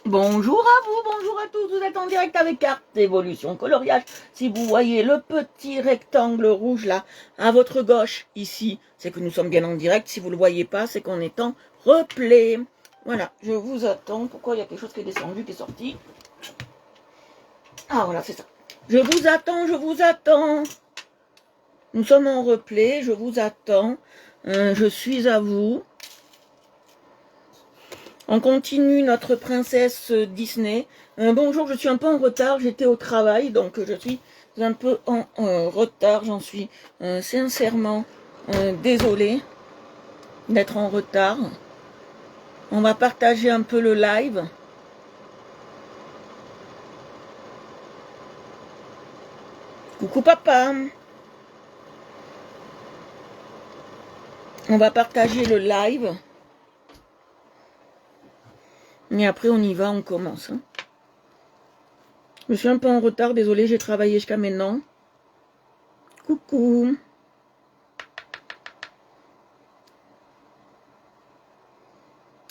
Bonjour à vous, bonjour à tous, vous êtes en direct avec Carte Évolution Coloriage. Si vous voyez le petit rectangle rouge là, à votre gauche, ici, c'est que nous sommes bien en direct. Si vous ne le voyez pas, c'est qu'on est en replay. Voilà, je vous attends. Pourquoi il y a quelque chose qui est descendu, qui est sorti? Ah voilà, c'est ça. Je vous attends, je vous attends. Nous sommes en replay, je vous attends. Je suis à vous. On continue notre princesse Disney. Bonjour, je suis un peu en retard, j'étais au travail, donc je suis un peu en retard. J'en suis sincèrement désolée d'être en retard. On va partager un peu le live. Coucou papa. On va partager le live. Et après on y va, on commence. Je suis un peu en retard, désolée, j'ai travaillé jusqu'à maintenant. Coucou.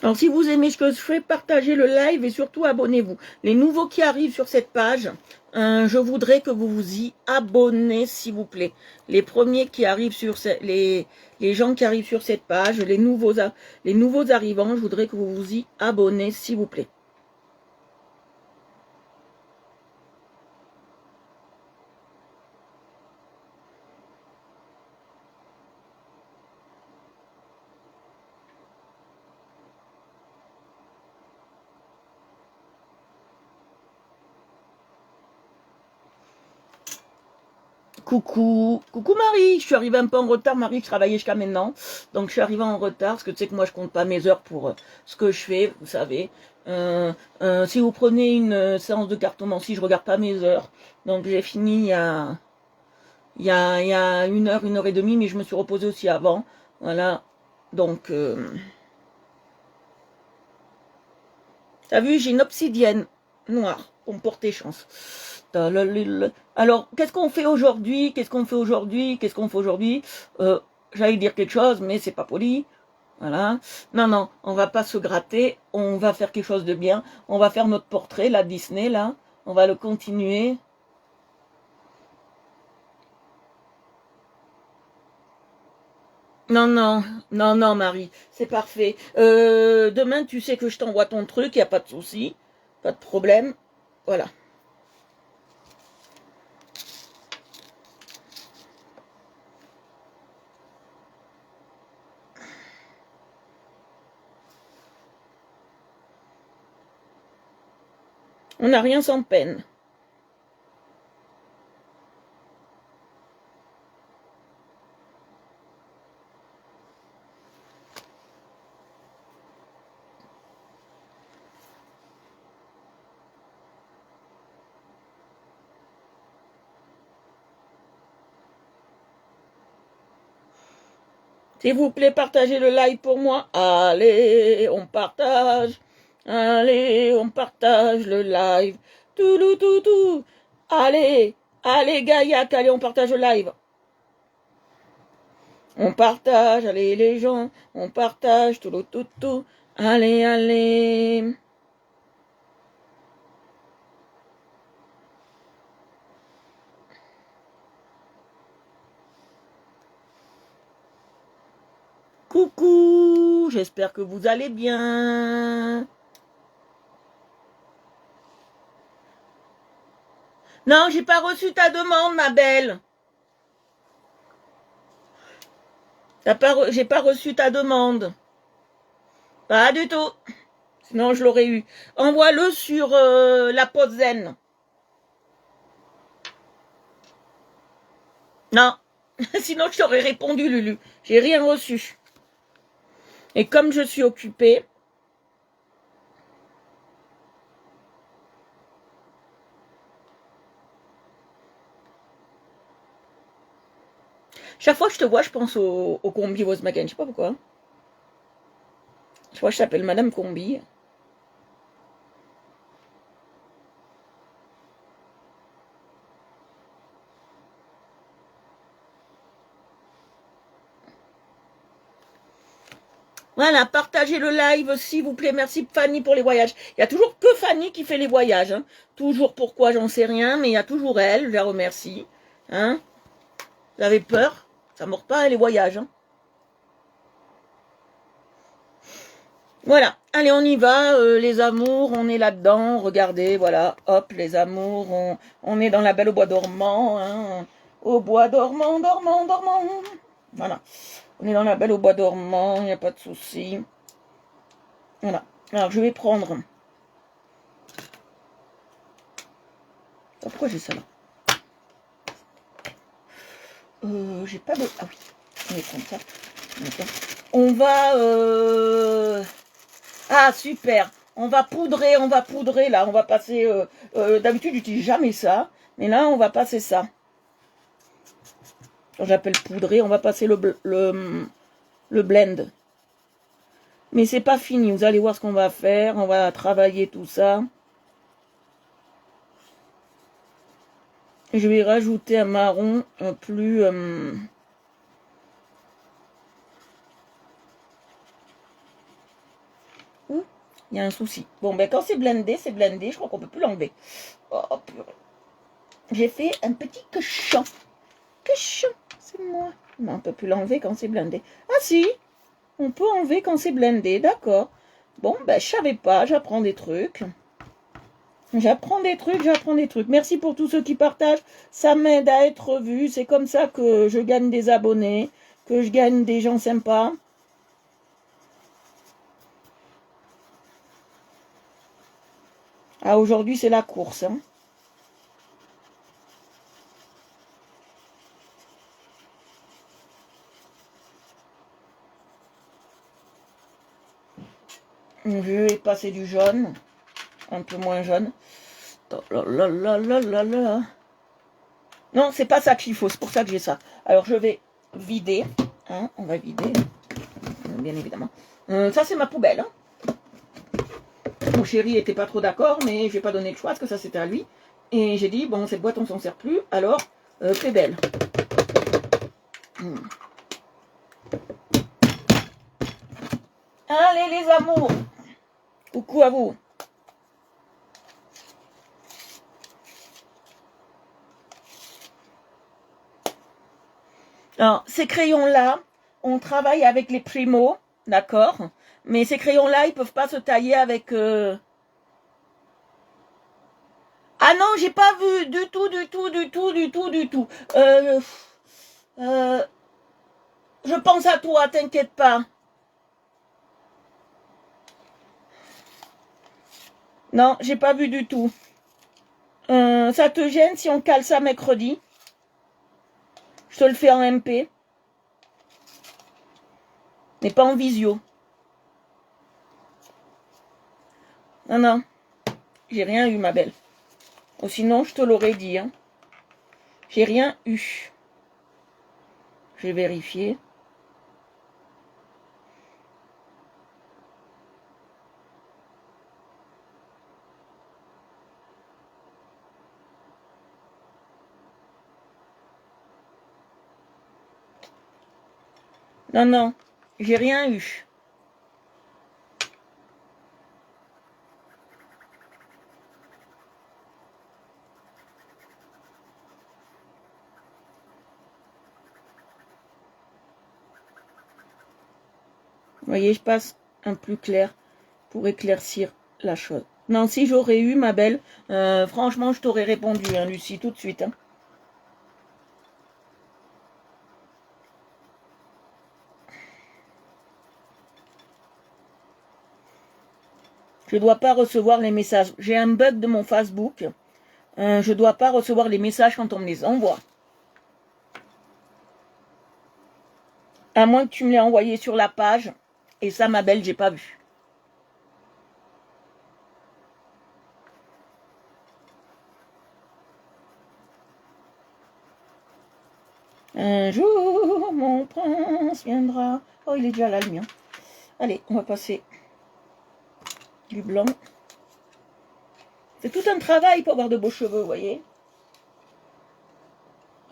Alors si vous aimez ce que je fais, partagez le live et surtout abonnez-vous. Les nouveaux qui arrivent sur cette page, je voudrais que vous vous y abonnez s'il vous plaît. Les premiers qui arrivent sur les gens qui arrivent sur cette page, les nouveaux arrivants, je voudrais que vous vous y abonnez s'il vous plaît. Coucou, coucou Marie, je suis arrivée un peu en retard, Marie, je travaillais jusqu'à maintenant, donc je suis arrivée en retard, parce que tu sais que moi je compte pas mes heures pour ce que je fais, vous savez. Si vous prenez une séance de cartomancie, je regarde pas mes heures, donc j'ai fini il y a 1 heure et demie, mais je me suis reposée aussi avant, voilà, donc t'as vu, j'ai une obsidienne noire pour me porter chance. Alors, qu'est-ce qu'on fait aujourd'hui? Qu'est-ce qu'on fait aujourd'hui? Qu'est-ce qu'on fait aujourd'hui? J'allais dire quelque chose, mais c'est pas poli. Voilà. Non, non, on va pas se gratter. On va faire quelque chose de bien. On va faire notre portrait, la Disney, là. On va le continuer. Non, non, non, non, Marie, c'est parfait. Demain, tu sais que je t'envoie ton truc, il n'y a pas de souci, pas de problème. Voilà. On n'a rien sans peine. S'il vous plaît, partagez le live pour moi. Allez, on partage. Allez, on partage le live. Tout, tout, tout. Allez, allez, Gaillac, allez, on partage le live. On partage, allez, les gens. On partage, tout, tout, tout. Allez, allez. Coucou, j'espère que vous allez bien. Non, j'ai pas reçu ta demande, ma belle. J'ai pas reçu ta demande. Pas du tout. Sinon, je l'aurais eu. Envoie-le sur la pause zen. Non. Sinon, je t'aurais répondu, Lulu. J'ai rien reçu. Et comme je suis occupée, chaque fois que je te vois, je pense au combi Volkswagen. Je sais pas pourquoi. Je crois que je t'appelle Madame Combi. Voilà, partagez le live, s'il vous plaît. Merci Fanny pour les voyages. Il y a toujours que Fanny qui fait les voyages. Hein. Toujours pourquoi, j'en sais rien, mais il y a toujours elle, je la remercie. Hein. Vous avez peur? Ça ne mord pas les voyages. Hein. Voilà, allez, on y va, les amours, on est là-dedans, regardez, voilà, hop, les amours, on est dans la belle au bois dormant, hein, au bois dormant, dormant, dormant, voilà, on est dans la belle au bois dormant, il n'y a pas de souci, voilà, alors je vais prendre, pourquoi j'ai ça là, j'ai pas de, ah oui, on va prendre ça, on va, ah super, on va poudrer là, on va passer, d'habitude j'utilise jamais ça, mais là on va passer ça. Quand j'appelle poudrer, on va passer le blend. Mais c'est pas fini, vous allez voir ce qu'on va faire, on va travailler tout ça. Et je vais rajouter un marron plus... Ouh, il y a un souci. Bon, ben quand c'est blendé, je crois qu'on peut plus l'enlever. Oh, j'ai fait un petit cochon. Cochon, c'est moi. Non, on peut plus l'enlever quand c'est blendé. Ah si, on peut enlever quand c'est blendé, d'accord. Bon, ben je savais pas, j'apprends des trucs. J'apprends des trucs. Merci pour tous ceux qui partagent. Ça m'aide à être vu. C'est comme ça que je gagne des abonnés, que je gagne des gens sympas. Ah, aujourd'hui, c'est la course. Hein. Je vais passer du jaune, un peu moins jaune. Oh là là là là là. Non, c'est pas ça qu'il faut, c'est pour ça que j'ai ça. Alors, je vais vider. Hein, on va vider, bien évidemment. Ça, c'est ma poubelle. Hein. Mon chéri était pas trop d'accord, mais je vais pas donner le choix, parce que ça, c'était à lui. Et j'ai dit, bon, cette boîte, on s'en sert plus, alors, c'est belle. Allez, les amours. Coucou à vous. Alors, ces crayons-là, on travaille avec les Primo, d'accord? Mais ces crayons-là, ils peuvent pas se tailler avec... Ah non, j'ai pas vu du tout. Je pense à toi, t'inquiète pas. Non, j'ai pas vu du tout. Ça te gêne si on cale ça mercredi? Je te le fais en MP. Mais pas en visio. Non. J'ai rien eu, ma belle. Ou sinon, je te l'aurais dit. Hein. J'ai rien eu. Je vais vérifier. Non, j'ai rien eu. Vous voyez, je passe un plus clair pour éclaircir la chose. Non, si j'aurais eu, ma belle, franchement, je t'aurais répondu, hein, Lucie, tout de suite. Hein. Je ne dois pas recevoir les messages. J'ai un bug de mon Facebook. Je ne dois pas recevoir les messages quand on me les envoie. À moins que tu me l'aies envoyé sur la page. Et ça, ma belle, j'ai pas vu. Un jour, mon prince viendra. Oh, il est déjà là, le mien. Allez, on va passer du blanc. C'est tout un travail pour avoir de beaux cheveux, vous voyez.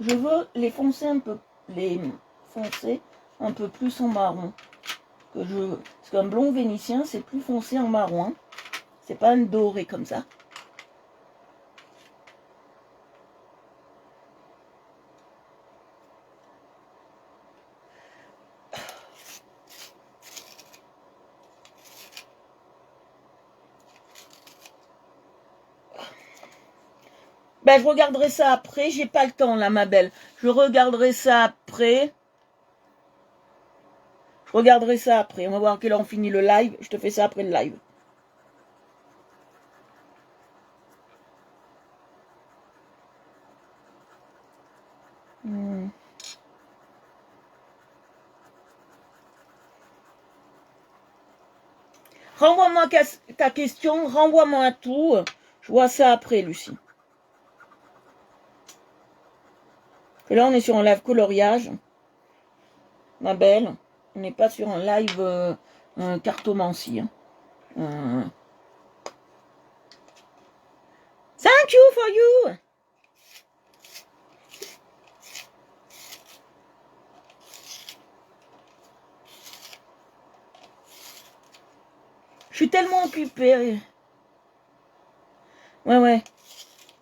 Je veux les foncer un peu, les foncer un peu plus en marron. Parce qu'un blond vénitien, c'est plus foncé en marron. Hein. C'est pas un doré comme ça. Ben, je regarderai ça après. J'ai pas le temps, là, ma belle. Je regarderai ça après. Je regarderai ça après. On va voir à quelle heure on finit le live. Je te fais ça après le live. Renvoie-moi ta question. Renvoie-moi tout. Je vois ça après, Lucie. Et là, on est sur un live coloriage. Ma belle. On n'est pas sur un live cartomancie. Hein. Thank you for you. Je suis tellement occupée. Ouais.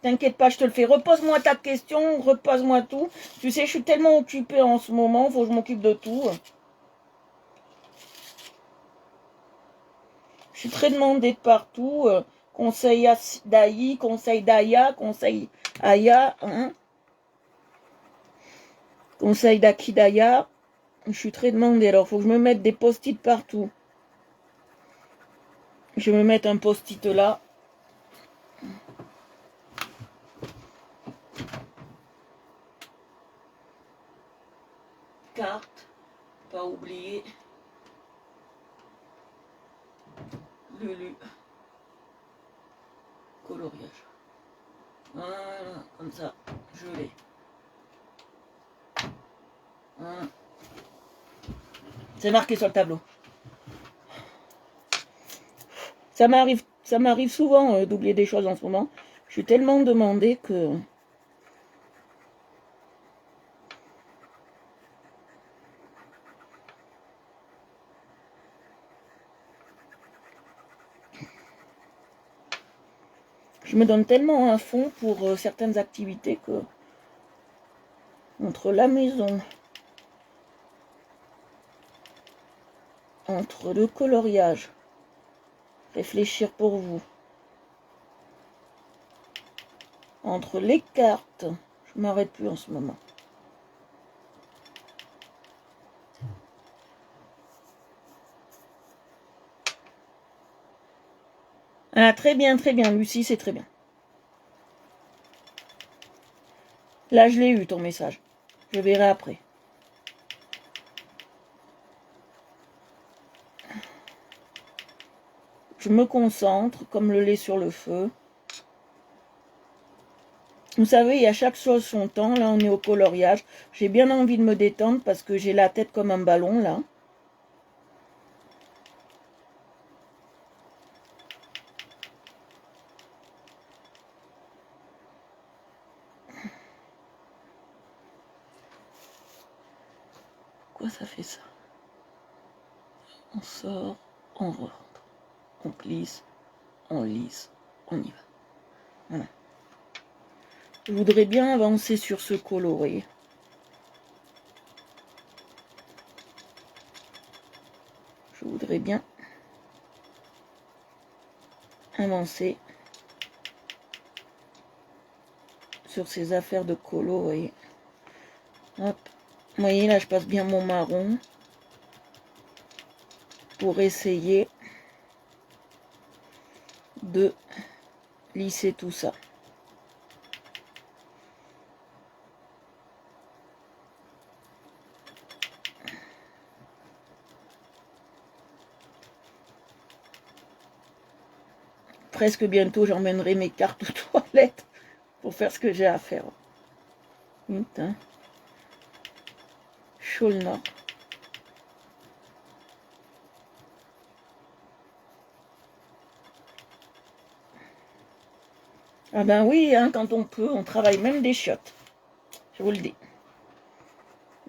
T'inquiète pas, je te le fais. Repose-moi ta question, repose-moi tout. Tu sais, je suis tellement occupée en ce moment, faut que je m'occupe de tout. Je suis très demandée de partout. Conseil d'Aïe, conseil d'Aya, conseil Aya, hein. Conseil d'Akidaya. Je suis très demandée, alors faut que je me mette des post-it partout. Je vais me mettre un post-it là. Carte, pas oublier. Lulu. Coloriage. Voilà, comme ça, je l'ai. Voilà. C'est marqué sur le tableau. Ça m'arrive souvent d'oublier des choses en ce moment. Je suis tellement demandée que... Je me donne tellement à fond pour certaines activités que... Entre la maison, entre le coloriage, réfléchir pour vous, entre les cartes, je m'arrête plus en ce moment. Ah, très bien, Lucie, c'est très bien. Là, je l'ai eu, ton message. Je verrai après. Je me concentre, comme le lait sur le feu. Vous savez, il y a chaque chose son temps. Là, on est au coloriage. J'ai bien envie de me détendre parce que j'ai la tête comme un ballon, là. Pourquoi ça fait ça? On sort, on rentre. On glisse, on lisse, on y va. Voilà. Je voudrais bien avancer sur ce coloré. Je voudrais bien avancer sur ces affaires de coloré. Hop. Vous voyez, là, je passe bien mon marron pour essayer de lisser tout ça. Presque bientôt, j'emmènerai mes cartes aux toilettes pour faire ce que j'ai à faire. Putain. Chaud le nord. Ah ben oui, hein, quand on peut, on travaille même des chiottes. Je vous le dis.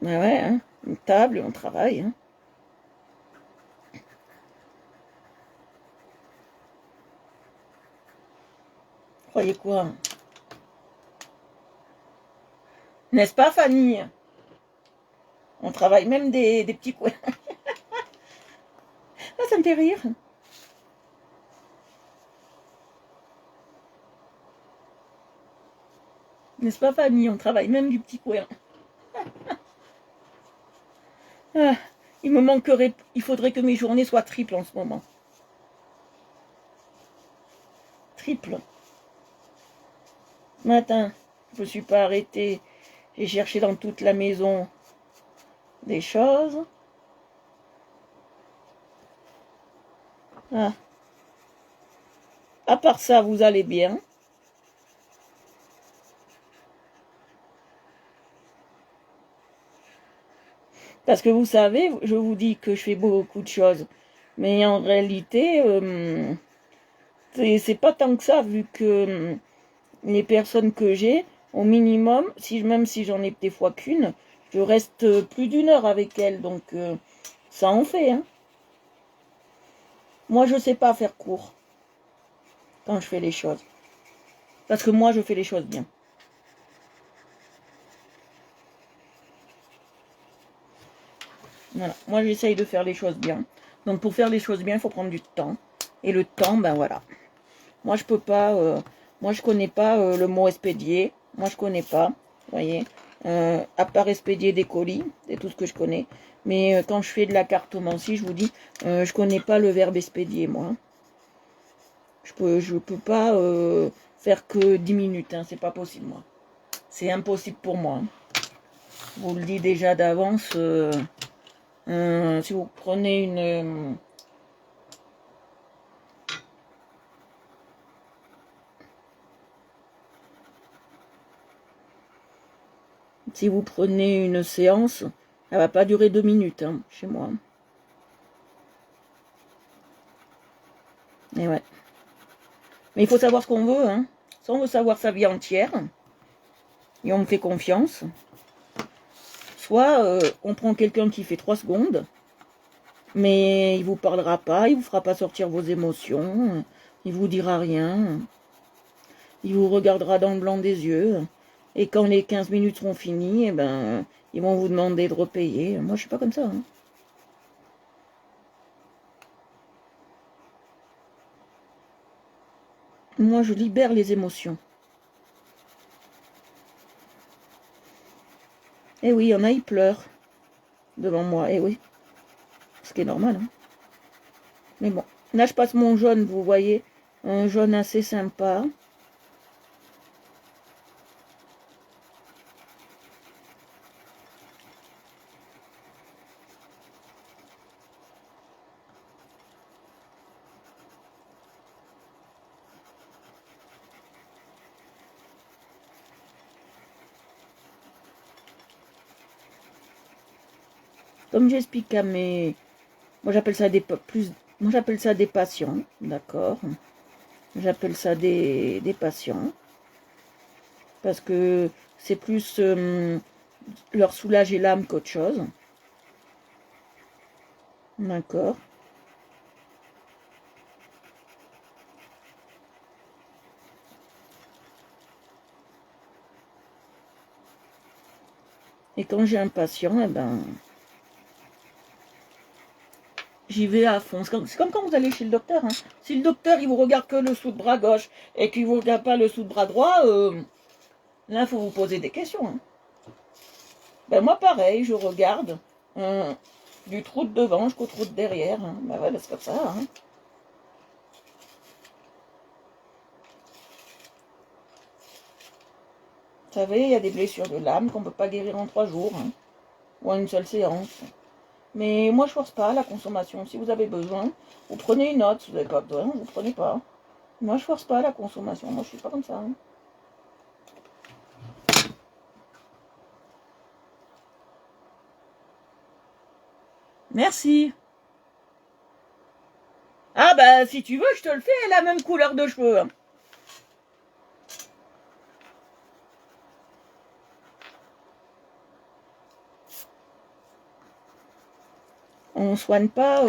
Ben ouais, hein, une table, on travaille. Hein. Croyez quoi? N'est-ce pas, Fanny? On travaille même des petits coins. Ah, ça me fait rire. N'est-ce pas, Fanny? On travaille même du petit coin. Ah, il me manquerait... Il faudrait que mes journées soient triples en ce moment. Triple. Ce matin, je ne me suis pas arrêtée. J'ai cherché dans toute la maison des choses. Ah. À part ça, vous allez bien? Parce que vous savez, je vous dis que je fais beaucoup de choses. Mais en réalité, c'est pas tant que ça, vu que les personnes que j'ai, au minimum, même si j'en ai des fois qu'une, je reste plus d'1 heure avec elles. Donc, ça en fait. Hein. Moi, je sais pas faire court quand je fais les choses. Parce que moi, je fais les choses bien. Voilà. Moi, j'essaye de faire les choses bien. Donc, pour faire les choses bien, il faut prendre du temps. Et le temps, ben voilà. Moi, je peux pas... moi, je connais pas le mot expédier. Moi, je connais pas. Vous voyez. À part expédier des colis. C'est tout ce que je connais. Mais quand je fais de la cartomancie, je vous dis, je connais pas le verbe expédier, moi. Je peux pas faire que 10 minutes. Hein. C'est pas possible, moi. C'est impossible pour moi. Hein. Je vous le dis déjà d'avance... si vous prenez une... si vous prenez une séance, elle va pas durer 2 minutes, hein, chez moi. Et ouais. Mais il faut savoir ce qu'on veut, hein. Soit on veut savoir sa vie entière, et on me fait confiance. Soit on prend quelqu'un qui fait 3 secondes, mais il vous parlera pas, il vous fera pas sortir vos émotions, il vous dira rien, il vous regardera dans le blanc des yeux, et quand les 15 minutes seront finies, eh ben, ils vont vous demander de repayer. Moi, je suis pas comme ça. Hein. Moi, je libère les émotions. Eh oui, il y en a, ils pleurent devant moi. Eh oui, ce qui est normal. Hein. Mais bon, là, je passe mon jaune, vous voyez, un jaune assez sympa. Comme j'explique à mes... Moi, j'appelle ça Moi, j'appelle ça des patients, d'accord. J'appelle ça des patients. Parce que c'est plus leur soulager l'âme qu'autre chose. D'accord. Et quand j'ai un patient, eh ben, j'y vais à fond. C'est comme quand vous allez chez le docteur. Hein. Si le docteur, il vous regarde que le sous de bras gauche et qu'il vous regarde pas le sous de bras droit, là, il faut vous poser des questions. Hein. Ben, moi, pareil, je regarde du trou de devant jusqu'au trou de derrière. Hein. Ben voilà, c'est comme ça. Hein. Vous savez, il y a des blessures de l'âme qu'on ne peut pas guérir en 3 jours. Hein, ou en une seule séance. Mais moi, je force pas la consommation. Si vous avez besoin, vous prenez une note. Si vous n'avez pas besoin, vous ne prenez pas. Moi, je force pas la consommation. Moi, je suis pas comme ça. Hein. Merci. Ah bah, si tu veux, je te le fais, la même couleur de cheveux. Hein. On soigne pas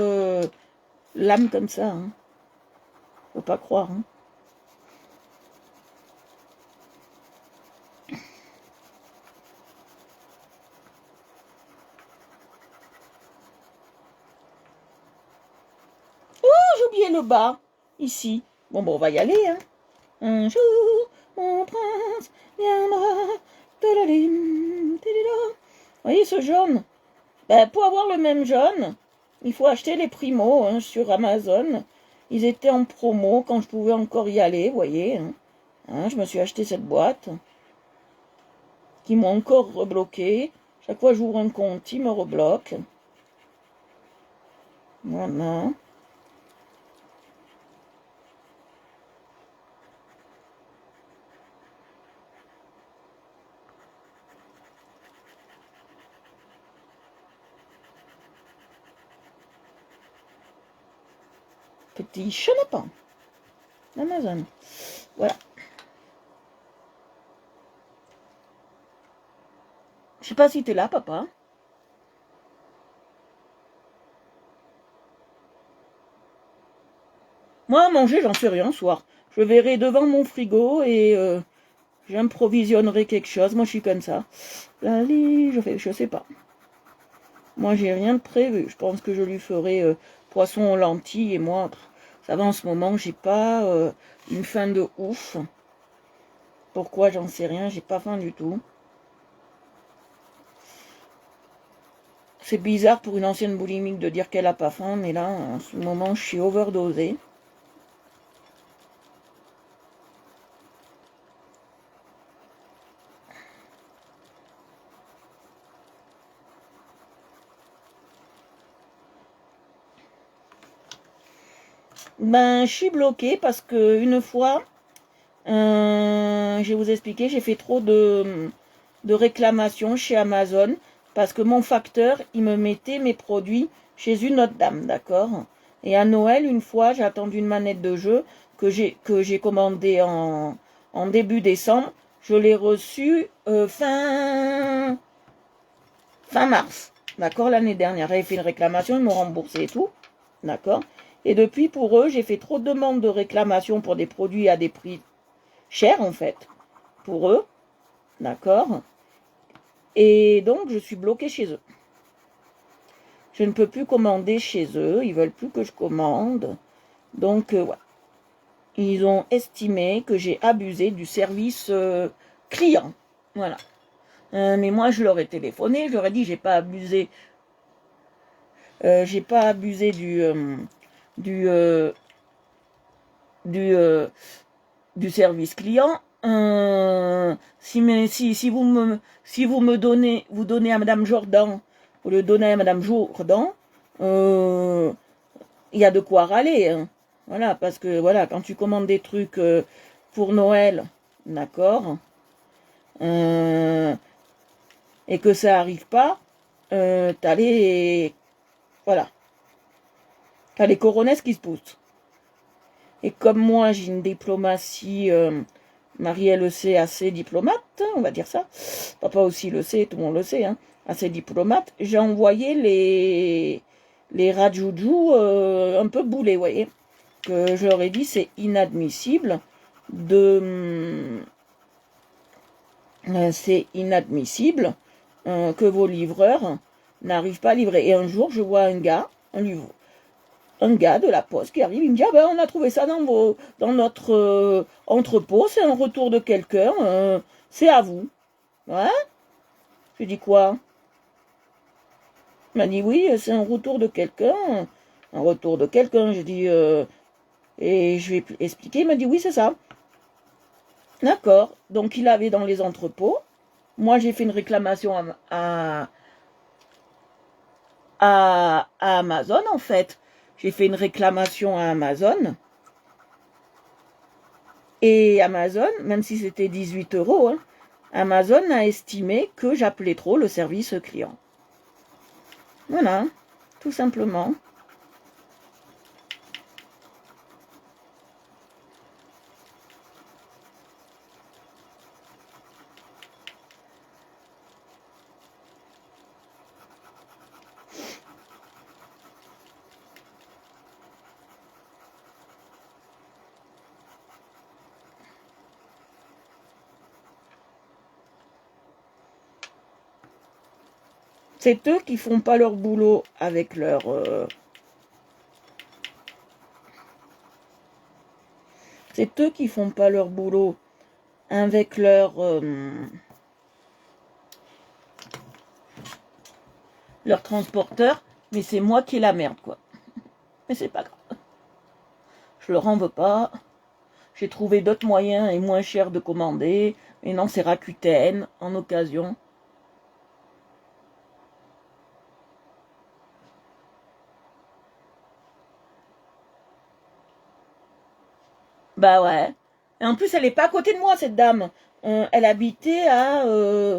l'âme comme ça. Hein. Faut pas croire. Hein. le bas, ici. Bon, on va y aller, hein. Un jour, mon prince viendra. Vous voyez ce jaune? Ben, pour avoir le même jaune, il faut acheter les Primo hein, sur Amazon. Ils étaient en promo quand je pouvais encore y aller, vous voyez. Hein, je me suis acheté cette boîte. Qui m'ont encore rebloqué. Chaque fois que j'ouvre un compte, ils me rebloquent. Voilà. Petit chenapan. Amazon. Voilà. Je sais pas si t'es là, papa. Moi, à manger, j'en sais rien ce soir. Je verrai devant mon frigo et j'improvisionnerai quelque chose. Moi, je suis comme ça. Allez, je sais pas. Moi, j'ai rien de prévu. Je pense que je lui ferai poisson aux lentilles et moi, ça va en ce moment, j'ai pas une faim de ouf. Pourquoi, j'en sais rien, j'ai pas faim du tout. C'est bizarre pour une ancienne boulimique de dire qu'elle a pas faim, mais là, en ce moment, je suis overdosée. Ben, je suis bloquée parce que une fois, je vais vous expliquer, j'ai fait trop de réclamations chez Amazon parce que mon facteur, il me mettait mes produits chez une autre dame, d'accord? Et à Noël, une fois, j'ai attendu une manette de jeu que j'ai commandée en début décembre. Je l'ai reçue fin mars, d'accord, l'année dernière. J'avais fait une réclamation, ils m'ont remboursé et tout, d'accord? Et depuis, pour eux, j'ai fait trop de demandes de réclamation pour des produits à des prix chers, en fait, pour eux, d'accord? Et donc, je suis bloquée chez eux. Je ne peux plus commander chez eux, ils veulent plus que je commande. Donc, ouais. Ils ont estimé que j'ai abusé du service client. Voilà. Mais moi, je leur ai téléphoné, je leur ai dit, j'ai pas abusé du, du service client. Si vous me donnez à Madame Jordan, vous le donnez à Madame Jordan, il y a de quoi râler. Hein. Voilà, parce que voilà, quand tu commandes des trucs pour Noël, d'accord, et que ça arrive pas, t'as les voilà, t'as les coronesses qui se poussent. Et comme moi, j'ai une diplomatie, Marie-elle le sait, assez diplomate, on va dire ça. Papa aussi le sait, tout le monde le sait, hein, assez diplomate. J'ai envoyé les rajoujou un peu boulés, vous voyez. Que je leur ai dit, c'est inadmissible c'est inadmissible que vos livreurs n'arrivent pas à livrer. Et un jour, je vois un gars de la poste qui arrive, il me dit, ah ben on a trouvé ça dans notre entrepôt, c'est un retour de quelqu'un, c'est à vous. Ouais. Je dis quoi? Il m'a dit oui, c'est un retour de quelqu'un. Un retour de quelqu'un, je dis, et je vais expliquer, il m'a dit oui, c'est ça. D'accord, donc il avait dans les entrepôts. Moi j'ai fait une réclamation à Amazon en fait. J'ai fait une réclamation à Amazon. Et Amazon, même si c'était 18 €, hein, Amazon a estimé que j'appelais trop le service client. Voilà, tout simplement. C'est eux qui font pas leur boulot avec leur C'est eux qui font pas leur boulot avec leur transporteur, mais c'est moi qui ai la merde, quoi. Mais c'est pas grave. Je leur en veux pas. J'ai trouvé d'autres moyens et moins chers de commander. Et non, c'est Rakuten en occasion. Bah ouais. Et en plus, elle est pas à côté de moi, cette dame. Elle habitait à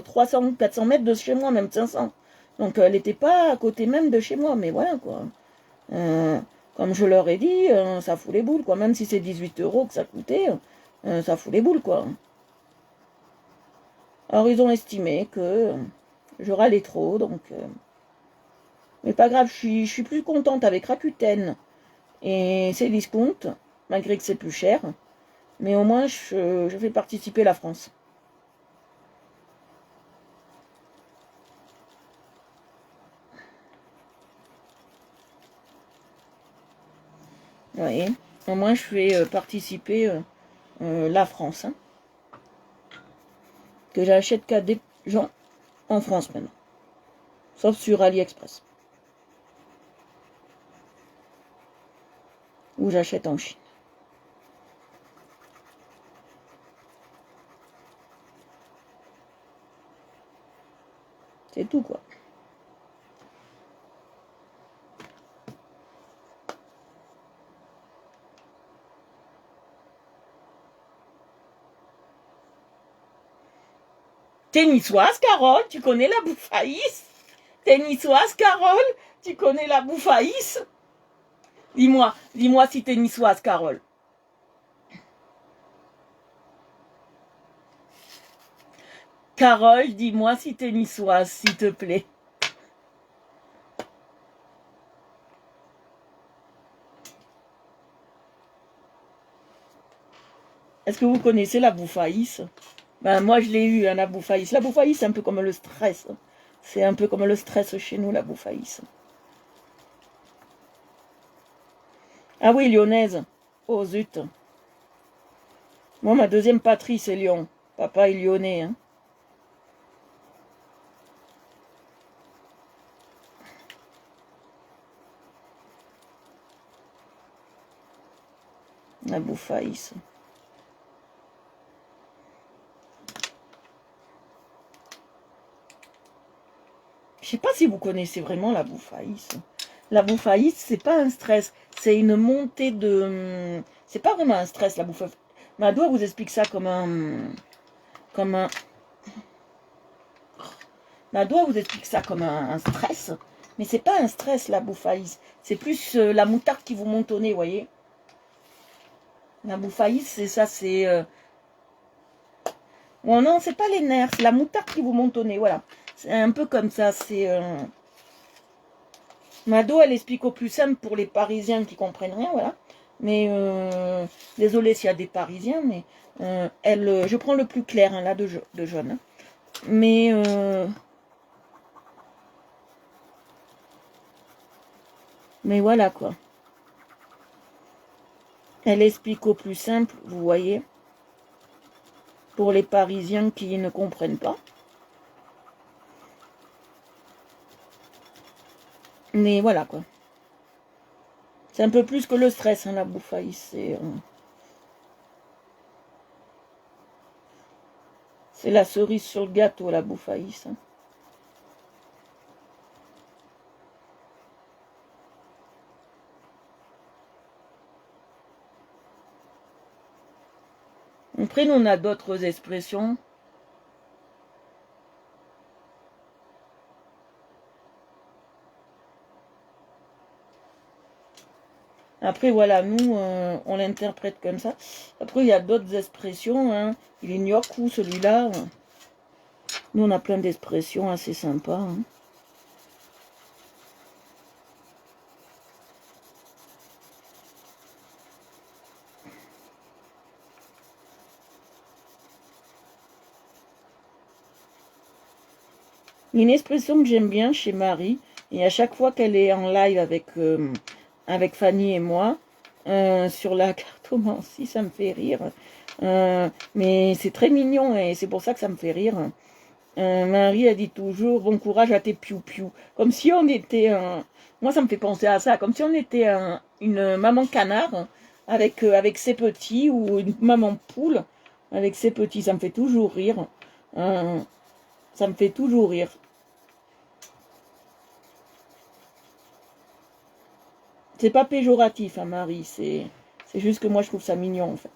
300, 400 mètres de chez moi, même 500. Donc elle n'était pas à côté même de chez moi, mais voilà quoi. Euh, Comme je leur ai dit, ça fout les boules quoi. Même si c'est 18 € que ça coûtait, ça fout les boules quoi. Alors ils ont estimé que je râlais trop, donc... mais pas grave, je suis plus contente avec Rakuten et ses discounts, malgré que c'est plus cher. Mais au moins, je fais participer la France. Oui, au moins je fais participer la France. Hein. Que j'achète qu'à des gens en France maintenant. Sauf sur AliExpress. Ou j'achète en Chine. C'est tout quoi. T'es niçoise, Carole? Tu connais la bouffaïs? T'es niçoise, Carole? Tu connais la bouffaïs? Dis-moi si t'es niçoise, Carole. Carole, dis-moi si t'es niçoise, s'il te plaît. Est-ce que vous connaissez la bouffaïs? Ben, moi, je l'ai eu, hein, la bouffaïs. La bouffaïs, c'est un peu comme le stress. C'est un peu comme le stress chez nous, la bouffaïs. Ah oui, lyonnaise. Oh zut. Moi, ma deuxième patrie, c'est Lyon. Papa est lyonnais. Hein. La bouffaïs. Je sais pas si vous connaissez vraiment la bouffaïs. La bouffaïs, c'est pas un stress. C'est une montée de... C'est pas vraiment un stress, la bouffaïs. Mado vous explique ça comme un... Comme un... Mado vous explique ça comme un stress. Mais c'est pas un stress, la bouffaïs. C'est plus la moutarde qui vous monte au nez, vous voyez. La bouffaïs, c'est ça, c'est... Bon, non, c'est pas les nerfs, c'est la moutarde qui vous monte au nez, voilà. C'est un peu comme ça, c'est... Mado, elle explique au plus simple pour les Parisiens qui comprennent rien, voilà. Mais, désolé s'il y a des Parisiens, mais je prends le plus clair, hein, là, de jaune. Hein. Mais, voilà, quoi. Elle explique au plus simple, vous voyez, pour les Parisiens qui ne comprennent pas. Mais voilà, quoi. C'est un peu plus que le stress, hein, la bouffaïs. C'est la cerise sur le gâteau, la bouffaïs. Hein. Après, nous, on a d'autres expressions. Après, voilà, nous, on l'interprète comme ça. Après, il y a d'autres expressions. Hein. Il est Nyoku, celui-là. Nous, on a plein d'expressions assez sympas. Hein. Une expression que j'aime bien chez Marie, et à chaque fois qu'elle est en live avec Fanny et moi, sur la carte Comment si ça me fait rire. Mais c'est très mignon et c'est pour ça que ça me fait rire. Marie a dit toujours bon courage à tes piou-piou. Comme si on était moi ça me fait penser à ça, comme si on était une maman canard avec ses petits ou une maman poule avec ses petits. Ça me fait toujours rire. Ça me fait toujours rire. C'est pas péjoratif, hein, Marie. C'est juste que moi je trouve ça mignon en fait.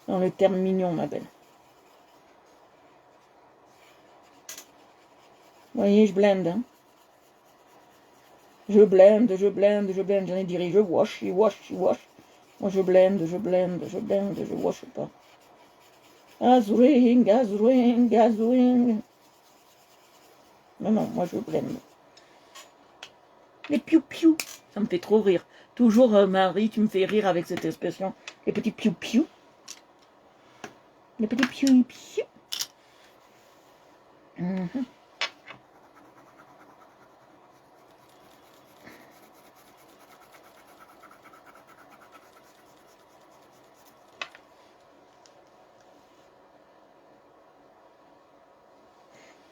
Dans le terme mignon, ma belle. Vous voyez, je blende. Hein. Je blende, je blende, je blende. J'en ai dit, je wash, je wash, je wash. Moi, je blende, je blende, je blende, je wash pas. Gazouing, gazouing, gazouing. Non, non, moi, je blende. Les piou-piou, ça me fait trop rire. Toujours, Marie, tu me fais rire avec cette expression. Les petits piou-piou. Les petits piou-piou.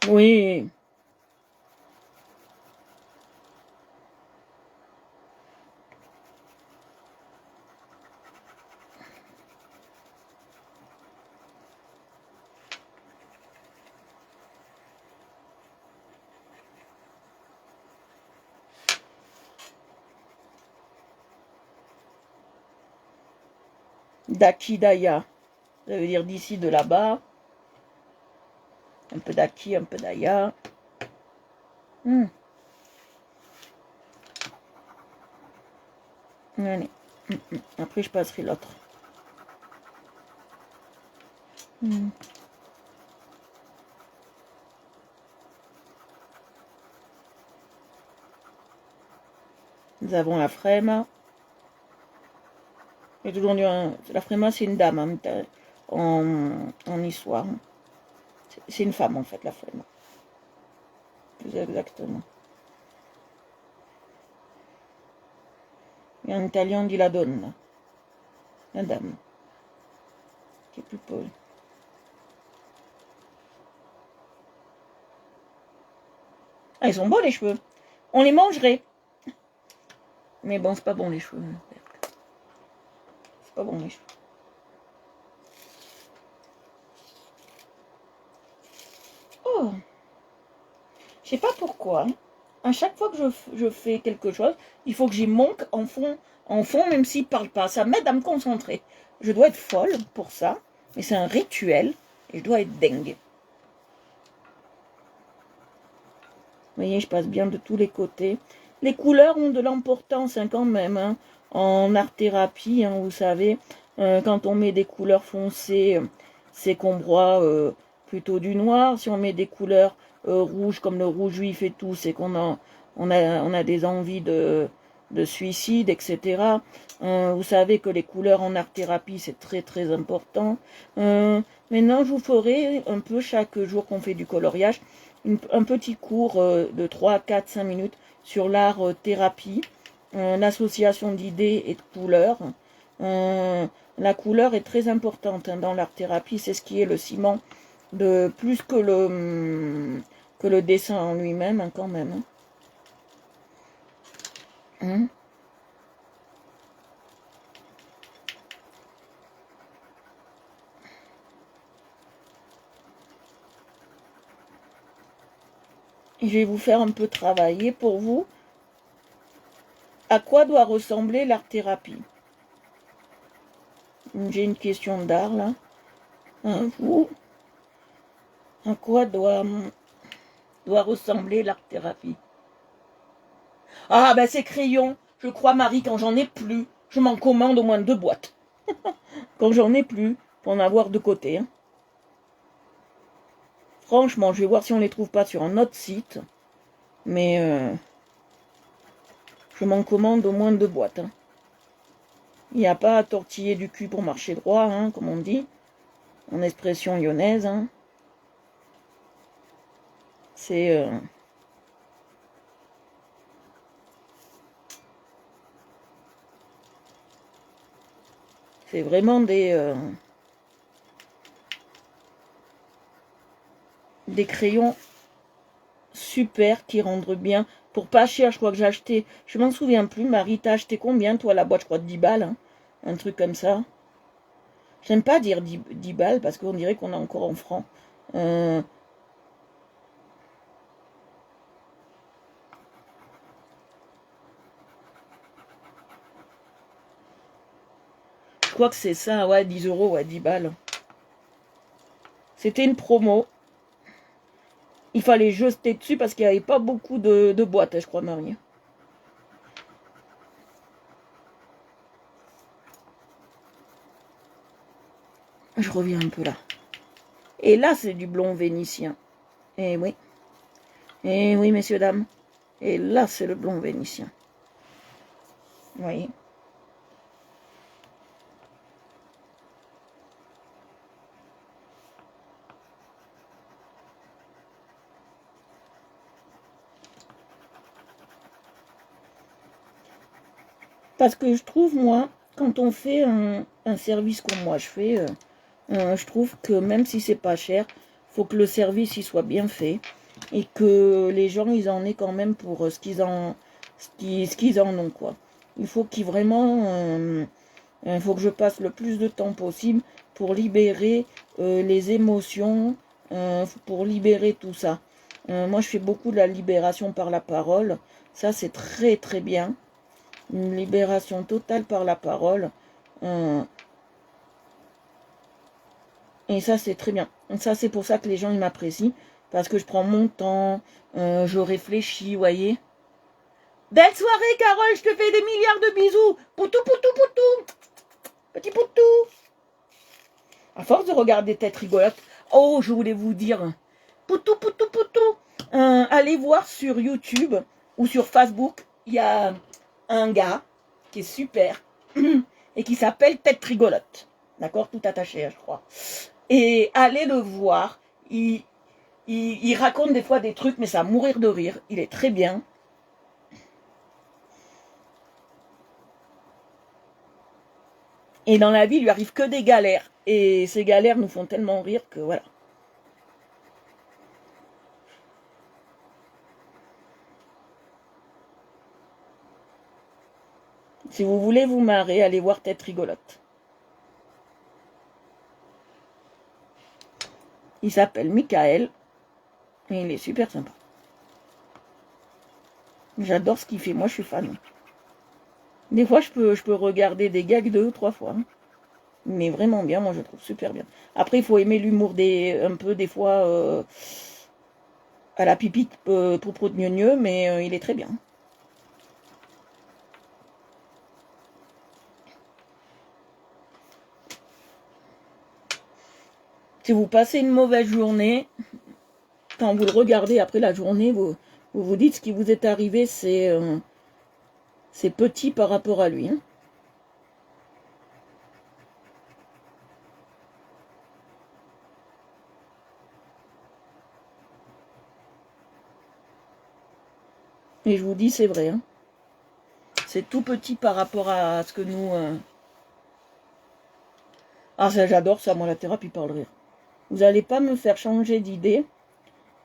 Oui. Daki Daya. Ça veut dire d'ici, de là-bas. Un peu d'Aki, un peu d'Aya. Allez. Après, je passerai l'autre. Nous avons la Fréma. Et toujours la Fréma, c'est une dame hein, en histoire. C'est une femme en fait, la Fréma. Plus exactement. Et en italien, on dit la donna. La dame. Qui est plus pauvre. Ah, ils sont beaux les cheveux. On les mangerait. Mais bon, c'est pas bon les cheveux. C'est pas bon les cheveux. Oh. Je sais pas pourquoi. À chaque fois que je fais quelque chose, il faut que j'y monte en fond, même s'il parle pas. Ça m'aide à me concentrer. Je dois être folle pour ça. Mais c'est un rituel. Et je dois être dingue. Vous voyez, je passe bien de tous les côtés. Les couleurs ont de l'importance hein, quand même. Hein, en art-thérapie, hein, vous savez, quand on met des couleurs foncées, c'est qu'on broie plutôt du noir. Si on met des couleurs rouges comme le rouge juif et tout, c'est qu'on a des envies de suicide, etc. Vous savez que les couleurs en art-thérapie, c'est très très important. Maintenant, je vous ferai un peu chaque jour qu'on fait du coloriage, un petit cours de 3, 4, 5 minutes sur l'art thérapie, l'association d'idées et de couleurs. La couleur est très importante hein, dans l'art thérapie, c'est ce qui est le ciment de plus que le dessin en lui-même hein, quand même. Hein. Et je vais vous faire un peu travailler pour vous. À quoi doit ressembler l'art thérapie? J'ai une question d'art là. Hein, vous, à quoi doit ressembler l'art thérapie? Ah ben ces crayons, je crois Marie, quand j'en ai plus, je m'en commande au moins 2 boîtes. Quand j'en ai plus, pour en avoir de côté. Hein. Franchement, je vais voir si on les trouve pas sur un autre site. Mais je m'en commande au moins 2 boîtes. Hein. Il n'y a pas à tortiller du cul pour marcher droit, hein, comme on dit. En expression lyonnaise. Hein. C'est... C'est vraiment des crayons super qui rendent bien. Pour pas cher, je crois que j'ai acheté, je m'en souviens plus, Marie, t'as acheté combien, toi, la boîte, je crois, de 10 balles, hein, un truc comme ça. J'aime pas dire 10 balles, parce qu'on dirait qu'on est encore en francs. Je crois que c'est ça, ouais, 10 euros, ouais, 10 balles. C'était une promo. Il fallait jeter dessus parce qu'il n'y avait pas beaucoup de boîtes, je crois, Marie. Je reviens un peu là. Et là, c'est du blond vénitien. Eh oui. Eh oui, messieurs, dames. Et là, c'est le blond vénitien. Vous voyez. Parce que je trouve, moi, quand on fait un service comme moi je fais, je trouve que même si c'est pas cher, faut que le service il soit bien fait et que les gens ils en aient quand même pour ce qu'ils en ont, quoi. Il faut qu'il vraiment, il faut que je passe le plus de temps possible pour libérer les émotions, pour libérer tout ça. Moi je fais beaucoup de la libération par la parole, ça c'est très très bien. Une libération totale par la parole. Et ça, c'est très bien. Ça, c'est pour ça que les gens, ils m'apprécient. Parce que je prends mon temps, je réfléchis, vous voyez. Belle soirée, Carole, je te fais des milliards de bisous. Poutou, poutou, poutou. Petit poutou. À force de regarder tête rigolote. Oh, je voulais vous dire. Poutou, poutou, poutou. Allez voir sur YouTube ou sur Facebook. Il y a un gars qui est super et qui s'appelle Tête Rigolote. D'accord, tout attaché, je crois. Et allez le voir. Il raconte des fois des trucs, mais ça va mourir de rire. Il est très bien. Et dans la vie, il lui arrive que des galères. Et ces galères nous font tellement rire que voilà. Si vous voulez vous marrer, allez voir Tête Rigolote. Il s'appelle Michael. Et il est super sympa. J'adore ce qu'il fait. Moi, je suis fan. Des fois, je peux regarder des gags 2 ou 3 fois. Mais vraiment bien, moi, je trouve super bien. Après, il faut aimer l'humour un peu, des fois, à la pipite, pour de mieux, mais il est très bien. Si vous passez une mauvaise journée, quand vous le regardez après la journée, vous dites ce qui vous est arrivé, c'est petit par rapport à lui. Hein. Et je vous dis, c'est vrai. Hein. C'est tout petit par rapport à ce que nous... Ah, ça, j'adore ça, moi, la thérapie par le rire. Vous n'allez pas me faire changer d'idée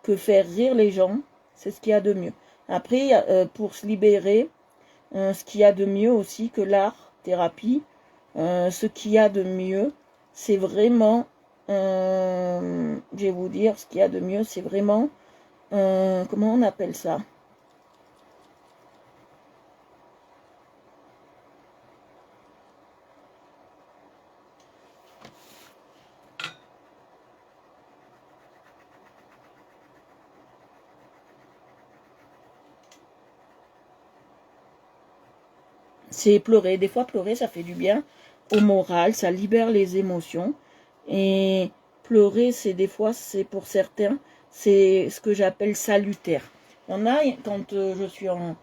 que faire rire les gens, c'est ce qu'il y a de mieux. Après, pour se libérer, ce qu'il y a de mieux aussi que l'art, thérapie, ce qu'il y a de mieux, c'est vraiment, je vais vous dire, ce qu'il y a de mieux, c'est vraiment, comment on appelle ça? C'est pleurer. Des fois, pleurer, ça fait du bien au moral, ça libère les émotions. Et pleurer, c'est des fois, c'est pour certains, c'est ce que j'appelle salutaire. On a, quand je suis en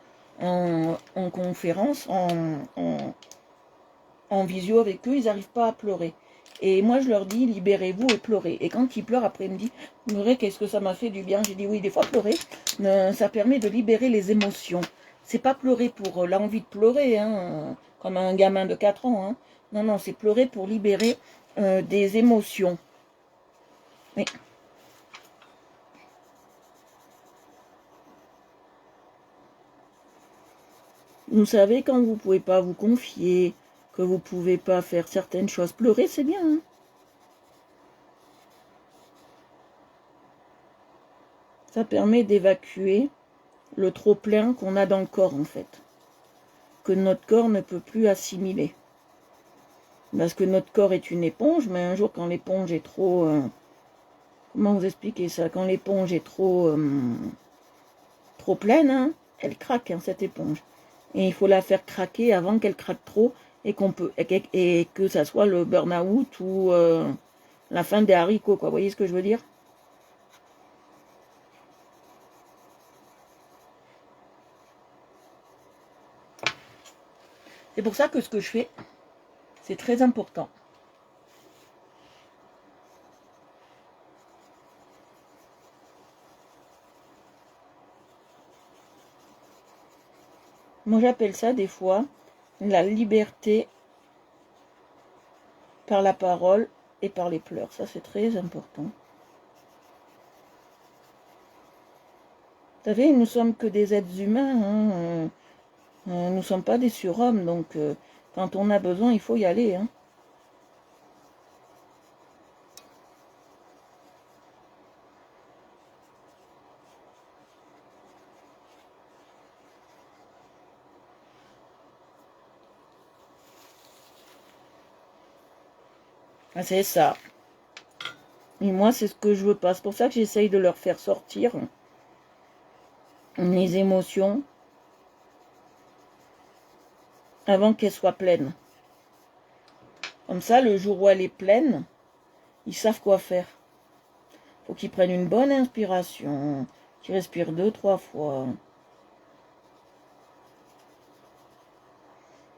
conférence, en visio avec eux, ils n'arrivent pas à pleurer. Et moi, je leur dis, libérez-vous et pleurez. Et quand ils pleurent, après, ils me disent, pleurer, qu'est-ce que ça m'a fait du bien? J'ai dit, oui, des fois, pleurer, ça permet de libérer les émotions. C'est pas pleurer pour l'envie de pleurer, hein, comme un gamin de 4 ans, hein, Non, non, c'est pleurer pour libérer des émotions. Oui. Vous savez, quand vous ne pouvez pas vous confier, que vous ne pouvez pas faire certaines choses, pleurer, c'est bien. Hein. Ça permet d'évacuer le trop-plein qu'on a dans le corps, en fait. Que notre corps ne peut plus assimiler. Parce que notre corps est une éponge, mais un jour, quand l'éponge est trop... comment vous expliquer ça? Quand l'éponge est trop pleine, hein, elle craque, hein, cette éponge. Et il faut la faire craquer avant qu'elle craque trop et que ça soit le burn-out ou la fin des haricots, quoi. Vous voyez ce que je veux dire? C'est pour ça que ce que je fais, c'est très important. Moi, j'appelle ça des fois la liberté par la parole et par les pleurs. Ça, c'est très important. Vous savez, nous ne sommes que des êtres humains. Hein. Nous ne sommes pas des surhommes. Donc, quand on a besoin, il faut y aller. Hein. C'est ça. Et moi, c'est ce que je veux pas. C'est pour ça que j'essaye de leur faire sortir les émotions avant qu'elles soient pleines. Comme ça, le jour où elle est pleine, ils savent quoi faire. Faut qu'ils prennent une bonne inspiration, qu'ils respirent 2-3 fois.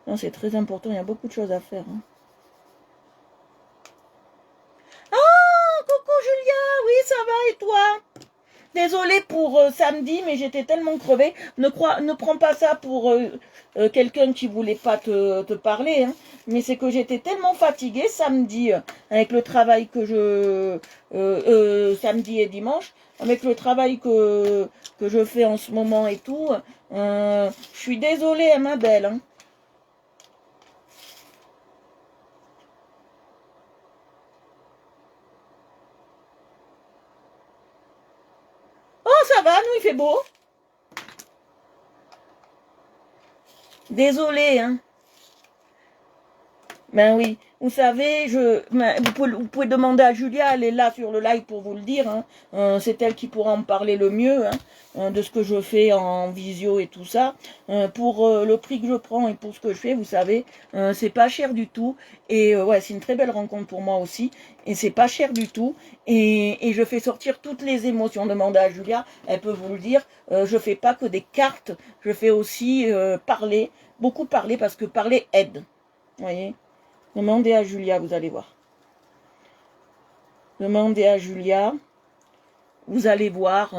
Non, c'est très important, il y a beaucoup de choses à faire. Hein. Ah, coucou Julia, oui, ça va et toi? Désolée pour samedi, mais j'étais tellement crevée. Ne prends pas ça pour quelqu'un qui voulait pas te parler. Hein. Mais c'est que j'étais tellement fatiguée samedi avec le travail que samedi et dimanche, avec le travail que je fais en ce moment et tout. Je suis désolée, hein, ma belle. Hein. Oh, ça va, nous, il fait beau. Désolée, hein. Ben oui, vous savez, vous pouvez demander à Julia, elle est là sur le live pour vous le dire. Hein. C'est elle qui pourra en parler le mieux de ce que je fais en visio et tout ça. Pour le prix que je prends et pour ce que je fais, vous savez, c'est pas cher du tout. Et ouais, c'est une très belle rencontre pour moi aussi. Et c'est pas cher du tout. Et je fais sortir toutes les émotions. Demandez à Julia, elle peut vous le dire. Je fais pas que des cartes, je fais aussi parler, beaucoup parler parce que parler aide. Vous voyez? Demandez à Julia, vous allez voir. Demandez à Julia, vous allez voir.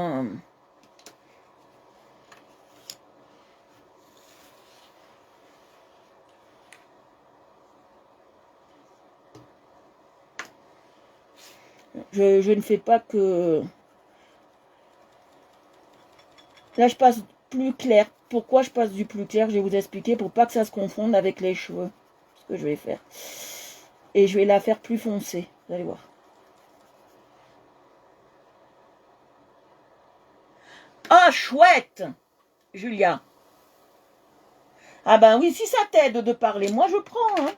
Je ne fais pas que... Là, je passe plus clair. Pourquoi je passe du plus clair? Je vais vous expliquer pour pas que ça se confonde avec les cheveux. Ce que je vais faire. Et je vais la faire plus foncée. Vous allez voir. Ah, chouette, Julia. Ah ben oui, si ça t'aide de parler, moi je prends. Hein.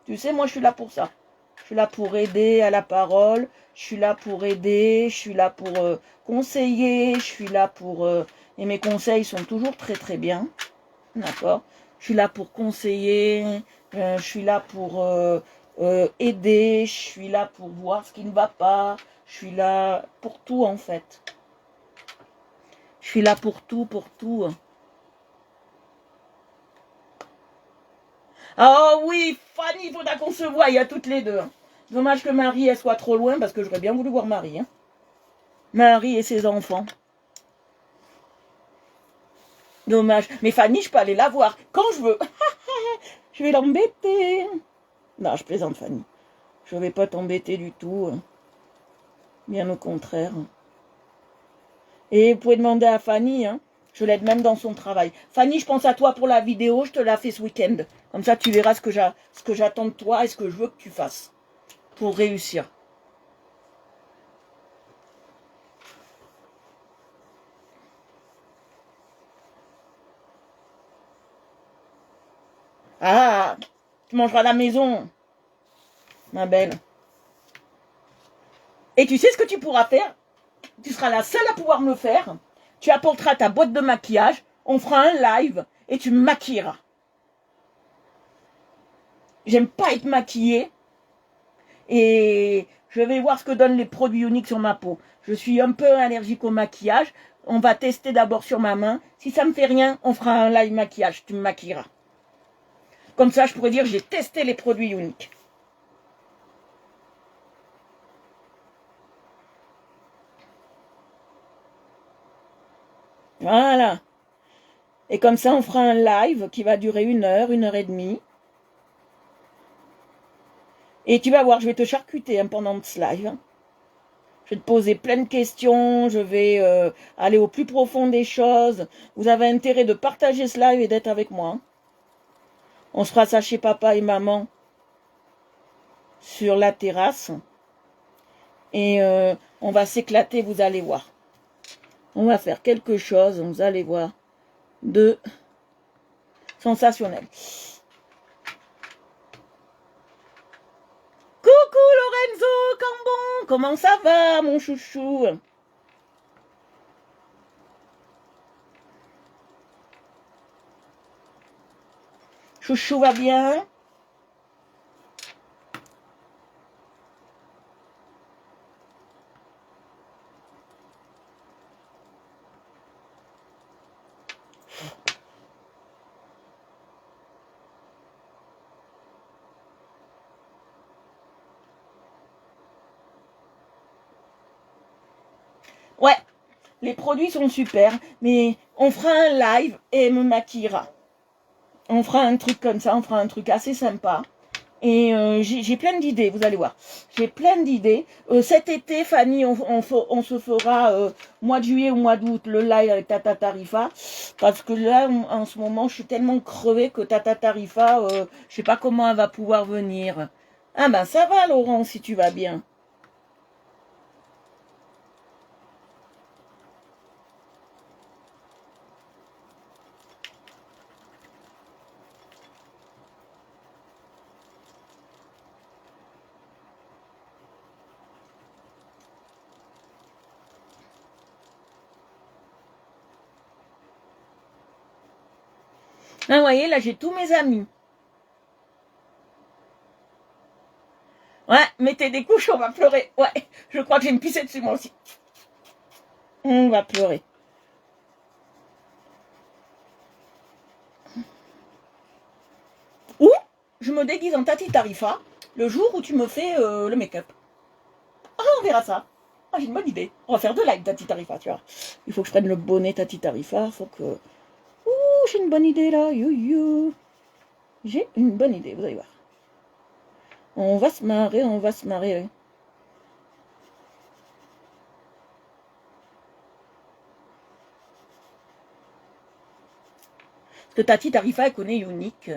Tu sais, moi je suis là pour ça. Je suis là pour aider à la parole. Je suis là pour aider. Je suis là pour conseiller. Je suis là pour... et mes conseils sont toujours très très bien. D'accord? Je suis là pour conseiller. Je suis là pour aider. Je suis là pour voir ce qui ne va pas. Je suis là pour tout en fait. Je suis là pour tout, pour tout. Ah oui, Fanny, il faudra qu'on se voie, il y a toutes les deux. Dommage que Marie elle soit trop loin parce que j'aurais bien voulu voir Marie. Hein. Marie et ses enfants. Dommage. Mais Fanny, je peux aller la voir quand je veux. Je vais l'embêter. Non, je plaisante, Fanny. Je vais pas t'embêter du tout. Bien au contraire. Et vous pouvez demander à Fanny, hein. Je l'aide même dans son travail. Fanny, je pense à toi pour la vidéo, je te la fais ce week-end. Comme ça, tu verras ce que j'attends de toi et ce que je veux que tu fasses pour réussir. Ah, tu mangeras à la maison, ma belle. Et tu sais ce que tu pourras faire? Tu seras la seule à pouvoir me faire. Tu apporteras ta boîte de maquillage, on fera un live et tu me maquilleras. J'aime pas être maquillée et je vais voir ce que donnent les produits uniques sur ma peau. Je suis un peu allergique au maquillage. On va tester d'abord sur ma main. Si ça me fait rien, on fera un live maquillage. Tu me maquilleras. Comme ça, je pourrais dire j'ai testé les produits uniques. Voilà. Et comme ça, on fera un live qui va durer 1 heure et demie. Et tu vas voir, je vais te charcuter pendant ce live. Je vais te poser plein de questions, je vais aller au plus profond des choses. Vous avez intérêt de partager ce live et d'être avec moi. On se fera ça chez papa et maman sur la terrasse. Et on va s'éclater, vous allez voir. On va faire quelque chose, vous allez voir, de sensationnel. Coucou Lorenzo Cambon, comment ça va mon chouchou? Chouchou va bien? Ouais, les produits sont super, mais on fera un live et elle me maquillera. On fera un truc comme ça, on fera un truc assez sympa. Et j'ai plein d'idées, vous allez voir. J'ai plein d'idées. Cet été, Fanny, on se fera mois de juillet ou mois d'août le live avec Tata Tarifa. Parce que là, en ce moment, je suis tellement crevée que Tata Tarifa, je sais pas comment elle va pouvoir venir. Ah ben ça va, Laurent, si tu vas bien. Ah, vous voyez, là, j'ai tous mes amis. Ouais, mettez des couches, on va pleurer. Ouais, je crois que j'ai une pissette dessus moi aussi. On va pleurer. Ou je me déguise en Tati Tarifa le jour où tu me fais le make-up. Ah, on verra ça. Ah, j'ai une bonne idée. On va faire 2 lives Tati Tarifa, tu vois. Il faut que je prenne le bonnet Tati Tarifa. Faut que. Ouh, j'ai une bonne idée là. You. J'ai une bonne idée, vous allez voir. On va se marrer, on va se marrer. Parce que Tati Tarifa, elle connaît Unique.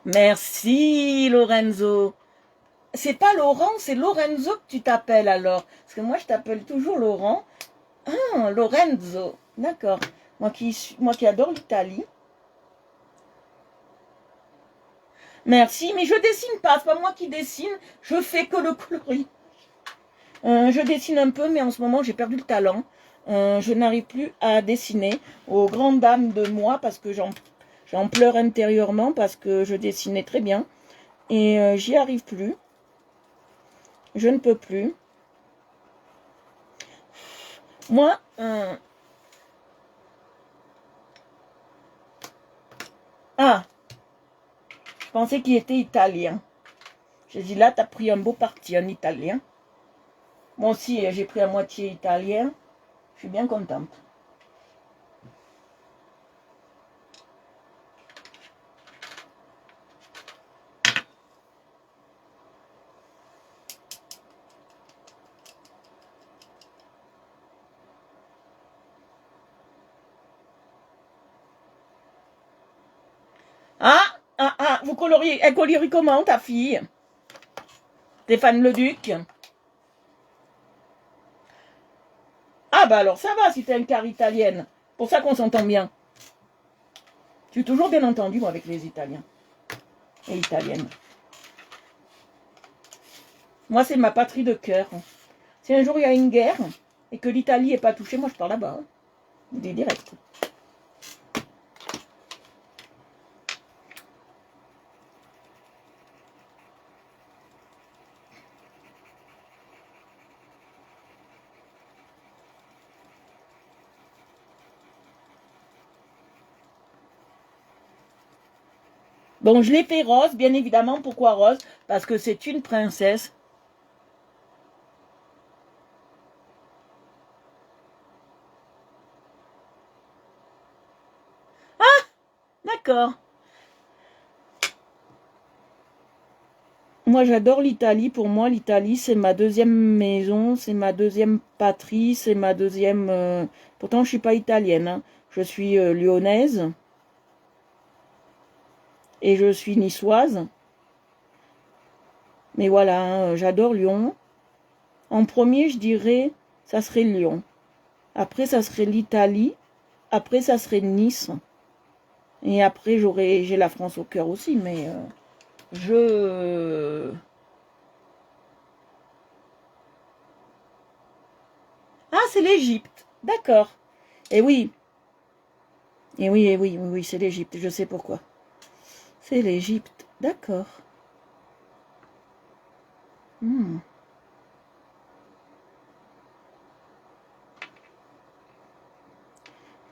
Merci, Lorenzo. C'est pas Laurent, c'est Lorenzo que tu t'appelles alors. Parce que moi, je t'appelle toujours Laurent. Ah, Lorenzo. D'accord. Moi qui adore l'Italie. Merci, mais je dessine pas. C'est pas moi qui dessine. Je fais que le coloris. Je dessine un peu, mais en ce moment, j'ai perdu le talent. Je n'arrive plus à dessiner aux grandes dames de moi parce que j'en pleure intérieurement parce que je dessinais très bien. Et j'y arrive plus. Je ne peux plus. Moi, ah, je pensais qu'il était italien. J'ai dit là, t'as pris un beau parti, un italien. Moi aussi, j'ai pris à moitié italien. Je suis bien contente. elle colorie comment, ta fille? Stéphane Leduc? Ah bah alors ça va si t'es une carte italienne. Pour ça qu'on s'entend bien. Je suis toujours bien entendu, moi, avec les Italiens. Et Italiennes. Moi, c'est ma patrie de cœur. Si un jour il y a une guerre et que l'Italie n'est pas touchée, moi je pars là-bas. Des directs. Bon, je l'ai fait rose, bien évidemment. Pourquoi rose? Parce que c'est une princesse. Ah, d'accord. Moi, j'adore l'Italie. Pour moi, l'Italie, c'est ma deuxième maison, c'est ma deuxième patrie, c'est ma deuxième... Pourtant, je suis pas italienne. Hein. Je suis lyonnaise. Et je suis niçoise. Mais voilà, hein, j'adore Lyon. En premier, je dirais, ça serait Lyon. Après, ça serait l'Italie. Après, ça serait Nice. Et après, j'ai la France au cœur aussi, mais je... Ah, c'est l'Égypte. D'accord. Et oui. Et oui, oui, c'est l'Égypte. Je sais pourquoi. C'est l'Égypte. D'accord. Hmm.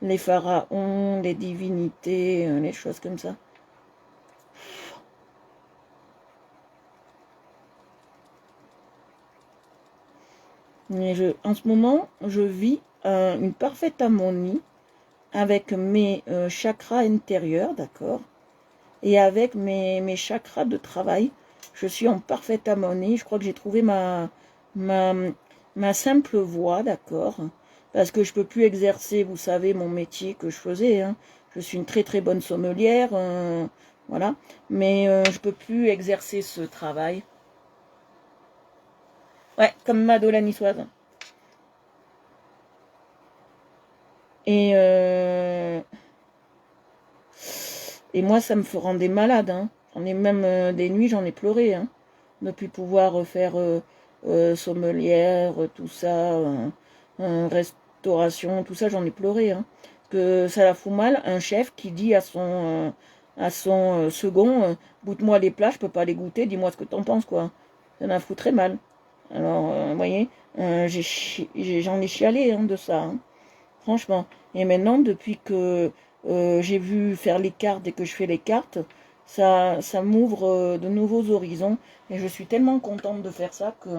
Les pharaons, les divinités, les choses comme ça. Mais en ce moment, je vis une parfaite harmonie avec mes chakras intérieurs, d'accord, et avec mes chakras de travail. Je suis en parfaite harmonie. Je crois que j'ai trouvé ma, ma simple voie, d'accord, parce que je peux plus exercer, vous savez, mon métier que je faisais. Hein. Je suis une très très bonne sommelière, voilà, mais je peux plus exercer ce travail. Ouais, comme Madeleine niçoise. Et moi, ça me rendait malade. Hein. J'en ai même des nuits, j'en ai pleuré. Hein, de plus pouvoir faire sommelière, tout ça, restauration, tout ça, j'en ai pleuré. Hein. Parce que ça la fout mal, un chef qui dit à son second, goûte-moi les plats, je peux pas les goûter, dis-moi ce que t'en penses, quoi. Ça la fout très mal. Alors, vous voyez, j'en ai chialé hein, de ça. Hein. Franchement. Et maintenant, depuis que j'ai vu faire les cartes et que je fais les cartes, ça m'ouvre de nouveaux horizons. Et je suis tellement contente de faire ça que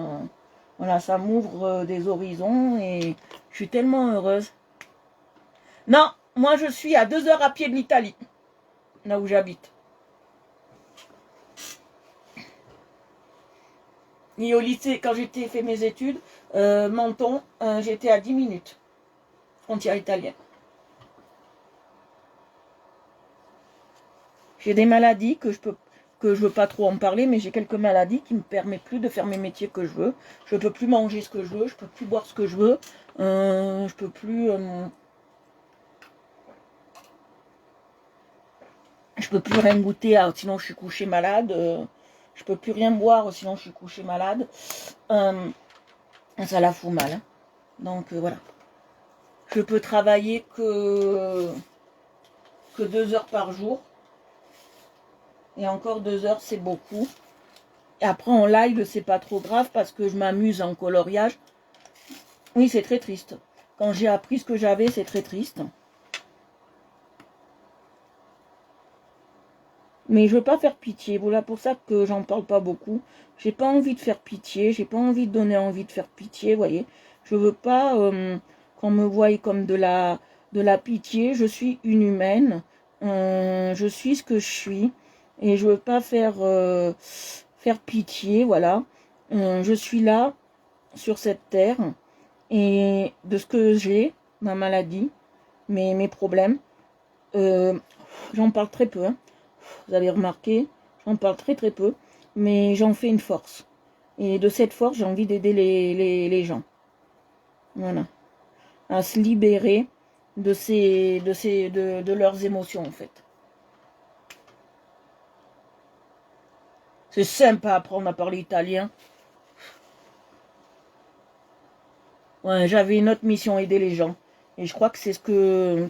voilà, ça m'ouvre des horizons et je suis tellement heureuse. Non, moi je suis à 2 heures à pied de l'Italie, là où j'habite. Et au lycée, quand j'étais fait mes études, Menton, j'étais à 10 minutes, frontière italienne. J'ai des maladies que je veux pas trop en parler, mais j'ai quelques maladies qui me permettent plus de faire mes métiers que je veux. Je peux plus manger ce que je veux, je peux plus boire ce que je veux, je peux plus rien goûter, sinon je suis couché malade. Je peux plus rien boire, sinon je suis couché malade. Ça la fout mal. Hein. Donc voilà. Je peux travailler que 2 heures par jour. Et encore 2 heures, c'est beaucoup. Et après, en live, c'est pas trop grave parce que je m'amuse en coloriage. Oui, c'est très triste. Quand j'ai appris ce que j'avais, c'est très triste. Mais je veux pas faire pitié. Voilà pour ça que j'en parle pas beaucoup. J'ai pas envie de faire pitié. J'ai pas envie de donner envie de faire pitié, vous voyez. Je veux pas qu'on me voie comme de la pitié. Je suis une humaine. Je suis ce que je suis. Et je veux pas faire pitié, voilà. Je suis là, sur cette terre. Et de ce que j'ai, ma maladie, mes problèmes, j'en parle très peu. Hein. Vous avez remarqué, J'en parle très très peu, mais j'en fais une force. Et de cette force, j'ai envie d'aider les gens. Voilà. À se libérer de leurs émotions, en fait. C'est sympa apprendre à parler italien. Ouais, j'avais une autre mission, aider les gens. Et je crois que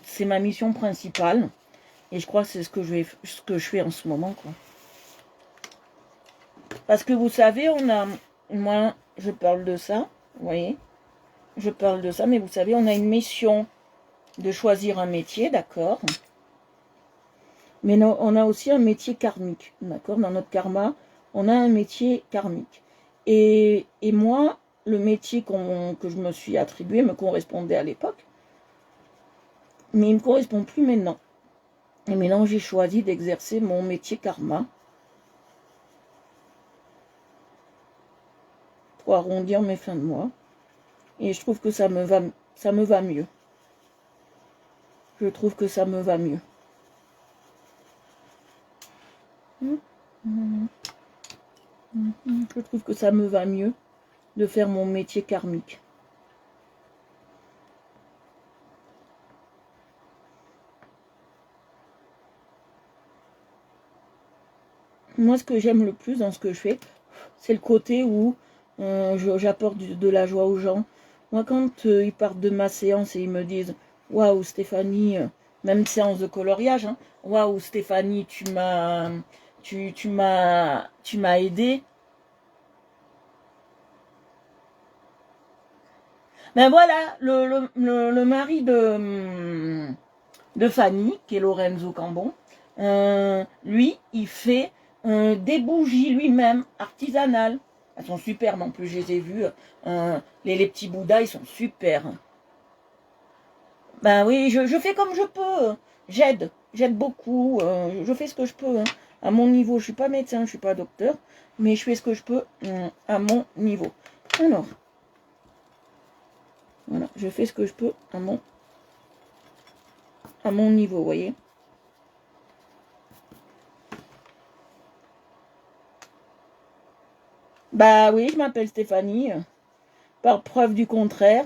c'est ma mission principale. Et je crois que c'est ce que je fais en ce moment, quoi. Parce que vous savez, moi, je parle de ça, vous voyez, je parle de ça, mais vous savez, on a une mission de choisir un métier, d'accord. Mais non, on a aussi un métier karmique, d'accord. Dans notre karma, on a un métier karmique. Et moi, le métier que je me suis attribué me correspondait à l'époque, mais il ne me correspond plus maintenant. Et maintenant, j'ai choisi d'exercer mon métier karma pour arrondir mes fins de mois. Et je trouve que ça me va mieux. Je trouve que ça me va mieux. Je trouve que ça me va mieux de faire mon métier karmique. Moi, ce que j'aime le plus dans ce que je fais, c'est le côté où j'apporte de la joie aux gens. Moi, quand ils partent de ma séance et ils me disent « Waouh, Stéphanie, même séance de coloriage, hein, waouh, Stéphanie, tu m'as aidé. » Ben voilà, le mari de Fanny, qui est Lorenzo Cambon, lui, il fait des bougies lui-même, artisanales. Elles sont superbes en plus, je les ai vues. Les petits Bouddhas, ils sont super. Ben oui, je fais comme je peux. J'aide beaucoup. Je fais ce que je peux. Hein. À mon niveau, je suis pas médecin, je suis pas docteur, mais je fais ce que je peux à mon niveau. Alors, voilà, je fais ce que je peux à mon niveau, vous voyez. Bah oui, je m'appelle Stéphanie. Par preuve du contraire.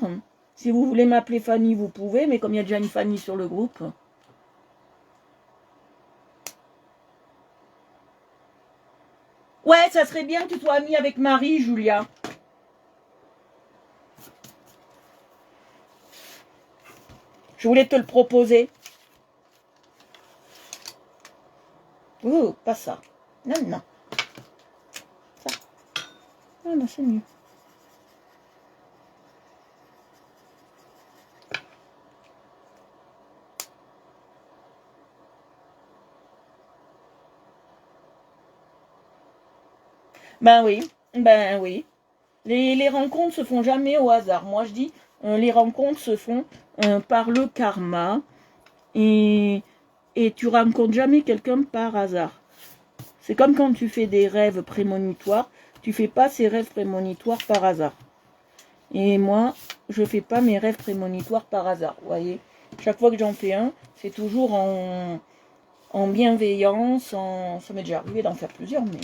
Si vous voulez m'appeler Fanny, vous pouvez, mais comme il y a déjà une Fanny sur le groupe. Ouais, ça serait bien que tu sois amie avec Marie, Julia. Je voulais te le proposer. Oh, pas ça. Non, non. Ça. Ah non, c'est mieux. Ben oui, ben oui. Les rencontres se font jamais au hasard. Moi, je dis, les rencontres se font par le karma. Et tu rencontres jamais quelqu'un par hasard. C'est comme quand tu fais des rêves prémonitoires. Tu fais pas ces rêves prémonitoires par hasard. Et moi, je fais pas mes rêves prémonitoires par hasard. Vous voyez, chaque fois que j'en fais un, c'est toujours en bienveillance. Ça m'est déjà arrivé d'en faire plusieurs, mais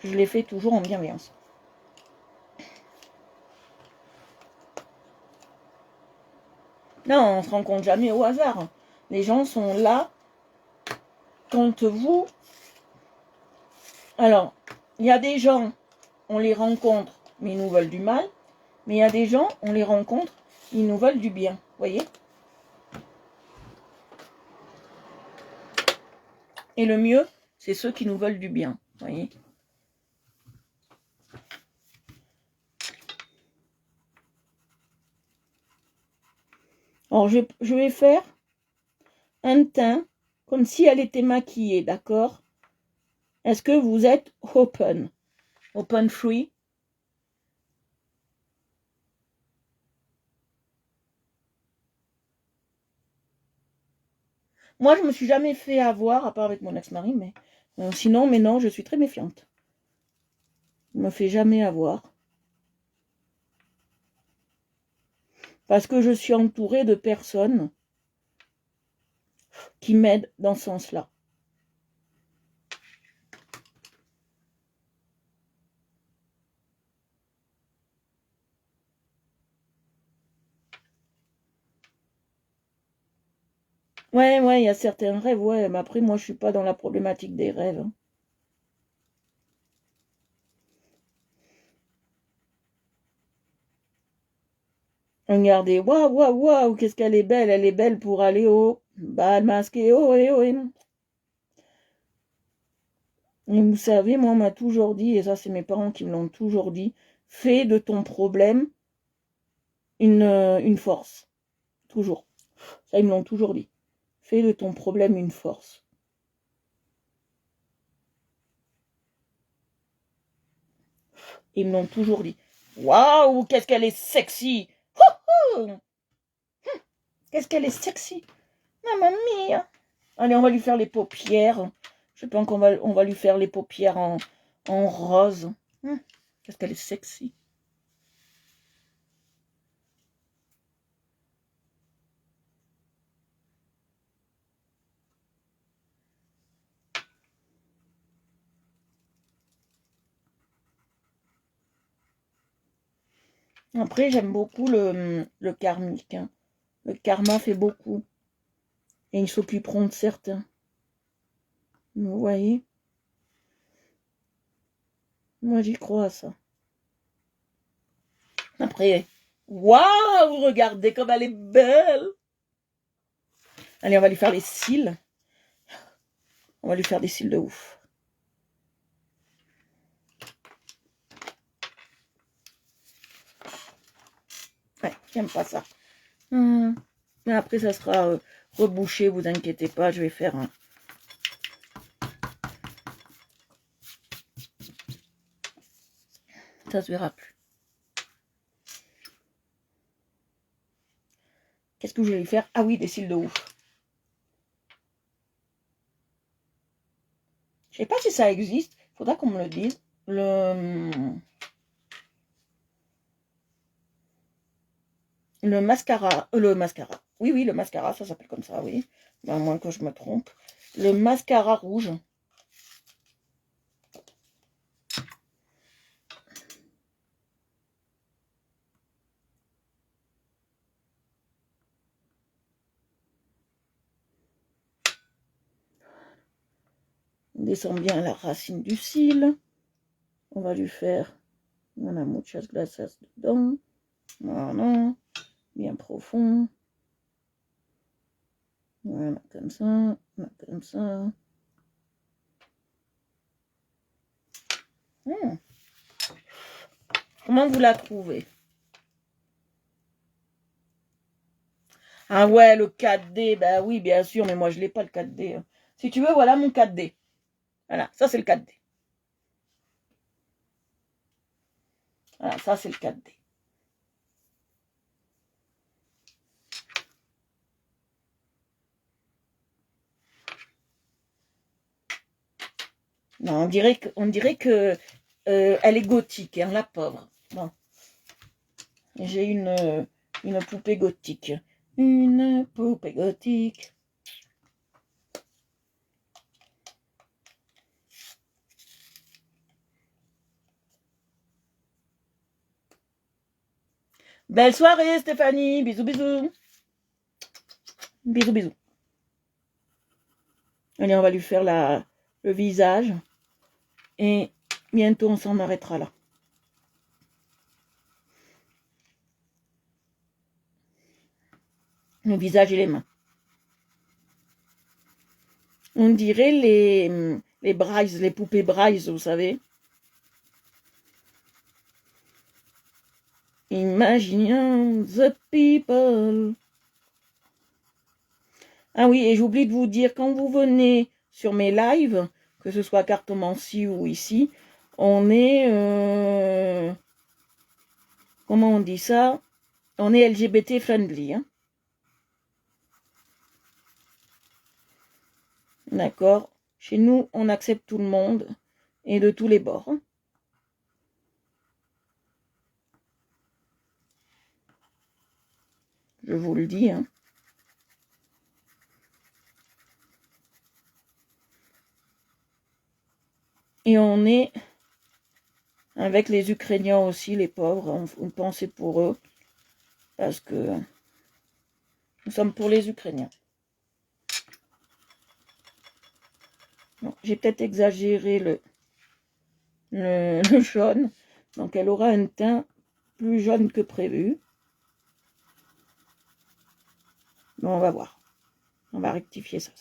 je les fais toujours en bienveillance. Non, on se rencontre jamais au hasard. Les gens sont là quand vous... Alors, il y a des gens, on les rencontre, mais ils nous veulent du mal. Mais il y a des gens, on les rencontre, ils nous veulent du bien. Vous voyez? Et le mieux, c'est ceux qui nous veulent du bien. Vous voyez? Alors, je vais faire un teint comme si elle était maquillée, d'accord? Est-ce que vous êtes open? Open free? Moi, je me suis jamais fait avoir, à part avec mon ex-mari, mais sinon, mais non, je suis très méfiante. Je me fais jamais avoir. Parce que je suis entourée de personnes qui m'aident dans ce sens-là. Ouais, il y a certains rêves, ouais, mais après, moi, je suis pas dans la problématique des rêves, hein. Regardez, waouh, waouh, waouh, qu'est-ce qu'elle est belle, elle est belle pour aller au bal masqué, oh, eh, oh, eh. Et vous savez, moi, on m'a toujours dit, et ça, c'est mes parents qui me l'ont toujours dit, fais de ton problème une force. Toujours. Ça, ils me l'ont toujours dit. Fais de ton problème une force. Ils me l'ont toujours dit. Waouh, qu'est-ce qu'elle est sexy! Oh, oh, qu'est-ce qu'elle est sexy! Mamma mia! Allez, on va lui faire les paupières. Je pense qu'on va lui faire les paupières en rose. Qu'est-ce qu'elle est sexy! Après, j'aime beaucoup le karmique, hein. Le karma fait beaucoup. Et ils s'occuperont de certains. Vous voyez? Moi, j'y crois à ça. Après, waouh, regardez comme elle est belle! Allez, on va lui faire les cils. On va lui faire des cils de ouf. Ouais, j'aime pas ça. Mais après, ça sera rebouché, vous inquiétez pas, je vais faire un... Ça se verra plus. Qu'est-ce que je vais lui faire? Ah oui, des cils de ouf. Je sais pas si ça existe. Faudra qu'on me le dise. Le mascara. Le mascara. Oui, le mascara, ça s'appelle comme ça, oui. À moins que je me trompe. Le mascara rouge. On descend bien la racine du cil. On va lui faire... On a muchas gracias dedans. Voilà. Bien profond. Voilà, comme ça. Comme ça. Comment vous la trouvez? Ah ouais, le 4D, bah oui, bien sûr, mais moi je l'ai pas le 4D. Si tu veux, voilà mon 4D. Voilà, ça c'est le 4D. Voilà, ça c'est le 4D. Non, on dirait que elle est gothique, hein, la pauvre. Bon. J'ai une poupée gothique. Une poupée gothique. Belle soirée, Stéphanie. Bisous, bisous. Bisous, bisous. Allez, on va lui faire le visage. Et bientôt, on s'en arrêtera là. Le visage et les mains. On dirait les Braille, les poupées Braille, vous savez. Imaginons the people. Ah oui, et j'oublie de vous dire, quand vous venez sur mes lives, que ce soit cartomancie ou ici, on est... comment on dit ça? On est LGBT friendly, hein? D'accord? Chez nous, on accepte tout le monde et de tous les bords. Je vous le dis, hein. Et on est avec les Ukrainiens aussi, les pauvres. On pensait pour eux. Parce que nous sommes pour les Ukrainiens. J'ai peut-être exagéré le jaune. Donc elle aura un teint plus jaune que prévu. Bon, on va voir. On va rectifier ça.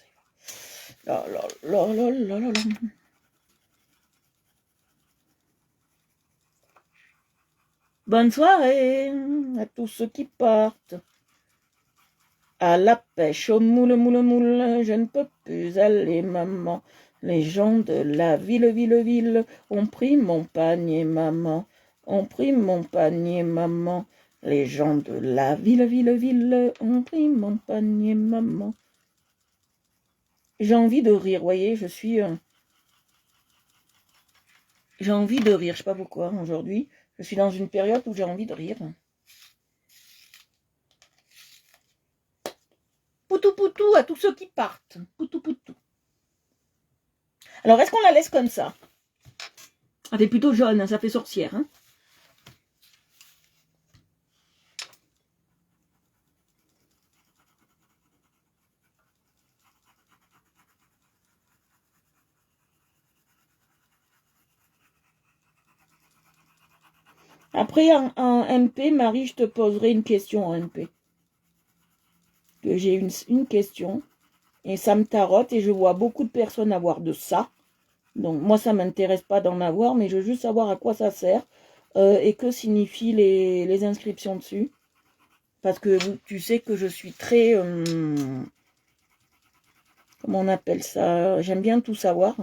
Là, là, là, là, là, là, là. Bonne soirée à tous ceux qui partent. À la pêche, au moule, moule, moule, je ne peux plus aller, maman. Les gens de la ville ont pris mon panier, maman. Ont pris mon panier, maman. Les gens de la ville ont pris mon panier, maman. J'ai envie de rire, voyez, j'ai envie de rire, je sais pas pourquoi, aujourd'hui. Je suis dans une période où j'ai envie de rire. Poutou poutou à tous ceux qui partent. Poutou poutou. Alors, est-ce qu'on la laisse comme ça? Elle est plutôt jaune, hein, ça fait sorcière. Hein. Après, en MP, Marie, je te poserai une question en MP. Que j'ai une question et ça me tarote et je vois beaucoup de personnes avoir de ça. Donc, moi, ça ne m'intéresse pas d'en avoir, mais je veux juste savoir à quoi ça sert et que signifient les inscriptions dessus. Parce que tu sais que je suis très... comment on appelle ça? J'aime bien tout savoir.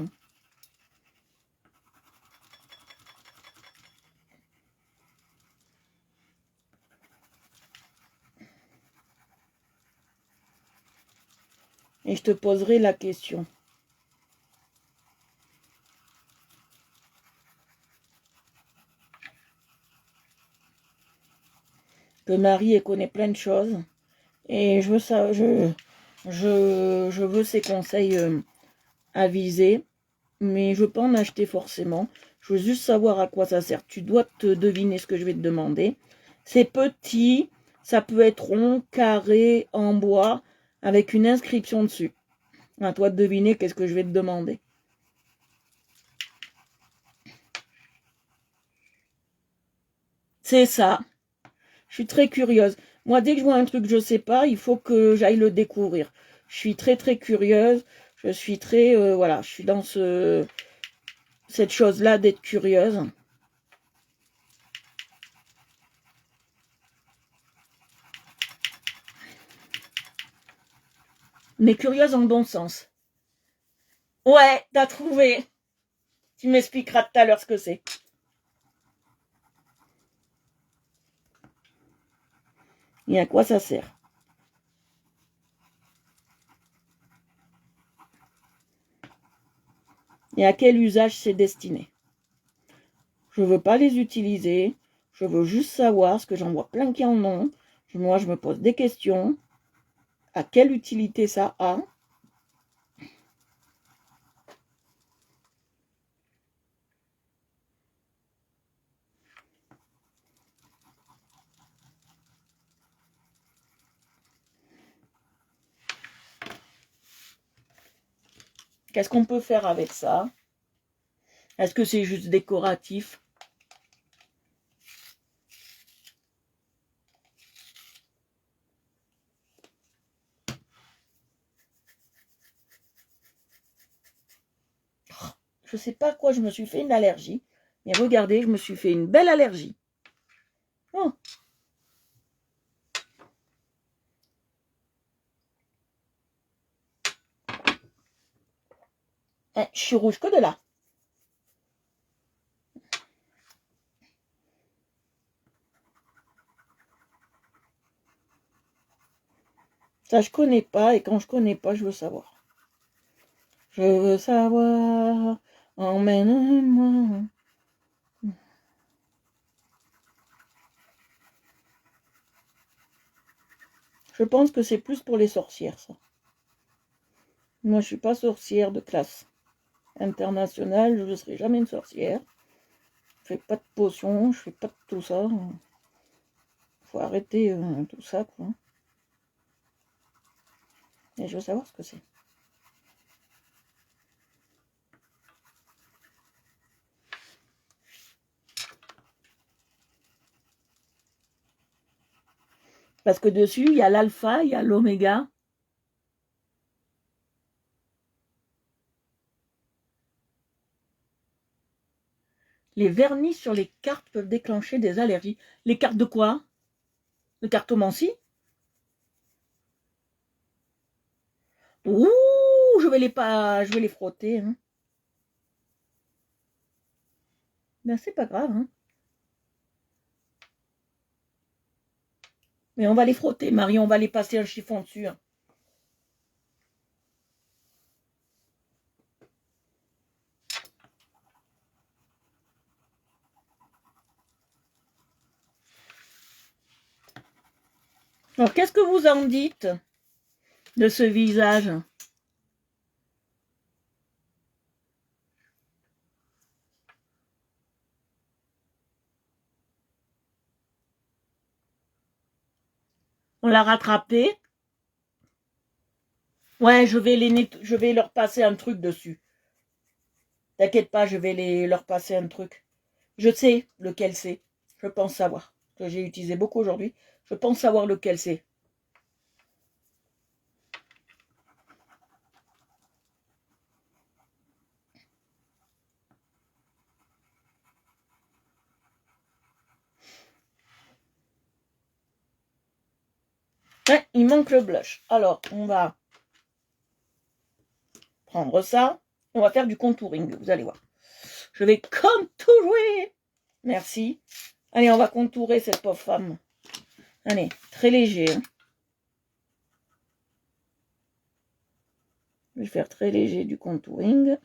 Et je te poserai la question. Que Marie elle connaît plein de choses. Et je veux ça, je veux ses conseils avisés. Mais je ne veux pas en acheter forcément. Je veux juste savoir à quoi ça sert. Tu dois te deviner ce que je vais te demander. C'est petit, ça peut être rond, carré, en bois, avec une inscription dessus. À toi de deviner qu'est-ce que je vais te demander. C'est ça. Je suis très curieuse. Moi, dès que je vois un truc que je ne sais pas, il faut que j'aille le découvrir. Je suis très très curieuse. Je suis très... voilà, je suis dans cette chose-là d'être curieuse. Mais curieuse en bon sens. Ouais, t'as trouvé. Tu m'expliqueras tout à l'heure ce que c'est. Et à quoi ça sert. Et à quel usage c'est destiné. Je ne veux pas les utiliser. Je veux juste savoir, parce que j'en vois plein qui en ont. Moi, je me pose des questions. À quelle utilité ça a? Qu'est-ce qu'on peut faire avec ça? Est-ce que c'est juste décoratif? Je ne sais pas à quoi je me suis fait une allergie. Mais regardez, je me suis fait une belle allergie. Oh. Je suis rouge que de là. Ça, je connais pas. Et quand je connais pas, je veux savoir. Je veux savoir. Emmène-moi. Je pense que c'est plus pour les sorcières, ça. Moi, je suis pas sorcière de classe internationale. Je ne serai jamais une sorcière. Je fais pas de potions. Je fais pas de tout ça. Faut arrêter tout ça, quoi. Et je veux savoir ce que c'est. Parce que dessus, il y a l'alpha, il y a l'oméga. Les vernis sur les cartes peuvent déclencher des allergies. Les cartes de quoi? De cartomancie? Ouh, je vais les frotter. Hein. Ben, c'est pas grave. Hein. Mais on va les frotter, Marie, on va les passer un chiffon dessus. Hein. Alors, qu'est-ce que vous en dites de ce visage? On l'a rattrapé. Ouais, je vais leur passer un truc dessus. T'inquiète pas, je vais leur passer un truc. Je sais lequel c'est. Je pense savoir. Que j'ai utilisé beaucoup aujourd'hui. Je pense savoir lequel c'est. Ouais, il manque le blush. Alors, on va prendre ça. On va faire du contouring, vous allez voir. Je vais contourer. Merci. Allez, on va contourer cette pauvre femme. Allez, très léger. Hein. Je vais faire très léger du contouring.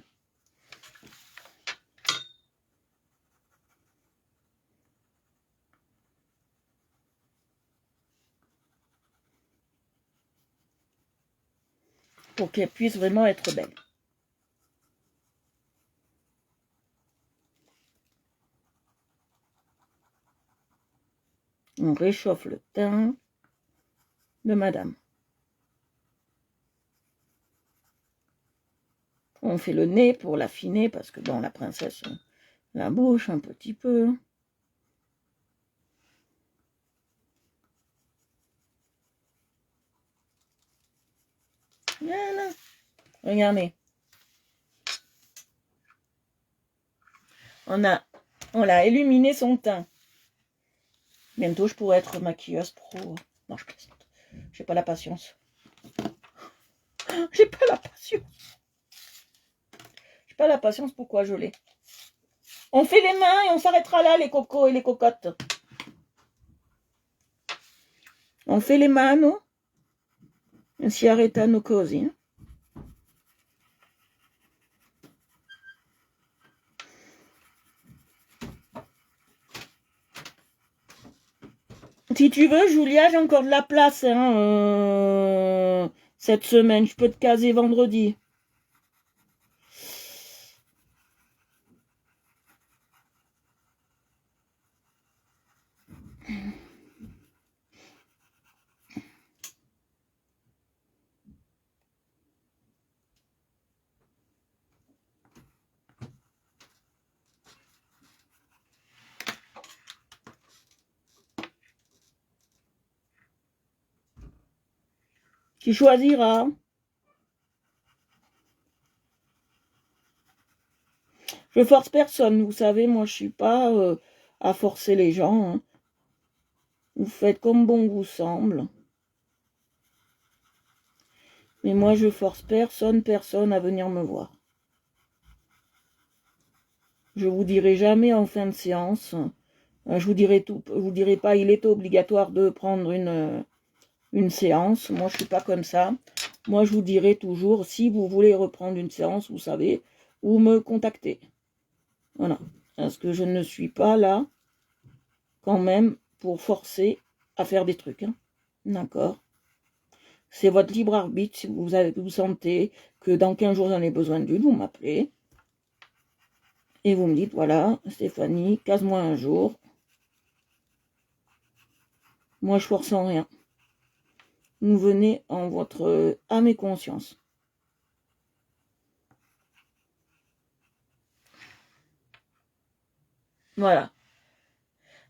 Pour qu'elle puisse vraiment être belle. On réchauffe le teint de madame. On fait le nez pour l'affiner parce que bon, la princesse, la bouche un petit peu. Voilà. Regardez. On l'a illuminé son teint. Bientôt, je pourrais être maquilleuse pro. Non, je plaisante. J'ai pas la patience. J'ai pas la patience. J'ai pas la patience, pourquoi je l'ai. On fait les mains et on s'arrêtera là, les cocos et les cocottes. On fait les mains, nous. Et si arrêta nos cosines. Si tu veux, Julia, j'ai encore de la place cette semaine. Je peux te caser vendredi. Tu choisiras. Je force personne, vous savez, moi je suis pas à forcer les gens. Hein. Vous faites comme bon vous semble. Mais moi je force personne à venir me voir. Je vous dirai jamais en fin de séance. Je vous dirai pas il est obligatoire de prendre une séance. Moi je suis pas comme ça. Moi je vous dirai toujours si vous voulez reprendre une séance, vous savez, ou me contacter. Voilà. Parce que je ne suis pas là quand même pour forcer à faire des trucs. Hein. D'accord. C'est votre libre arbitre. Si vous sentez que dans 15 jours, j'en ai besoin d'une, vous m'appelez. Et vous me dites, voilà, Stéphanie, case-moi un jour. Moi, je force en rien. Vous venez en votre âme et conscience. Voilà.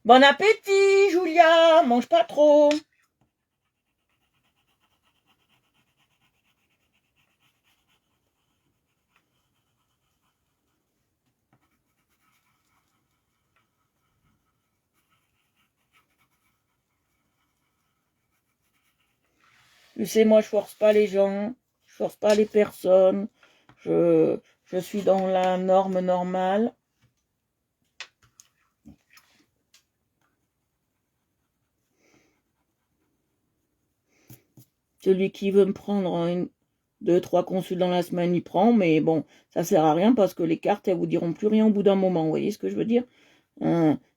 Bon appétit, Julia. Mange pas trop. Tu sais, moi, je force pas les gens, je force pas les personnes. Je suis dans la norme normale. Celui qui veut me prendre 2, 3 consuls dans la semaine, il prend, mais bon, ça sert à rien parce que les cartes, elles vous diront plus rien au bout d'un moment. Vous voyez ce que je veux dire?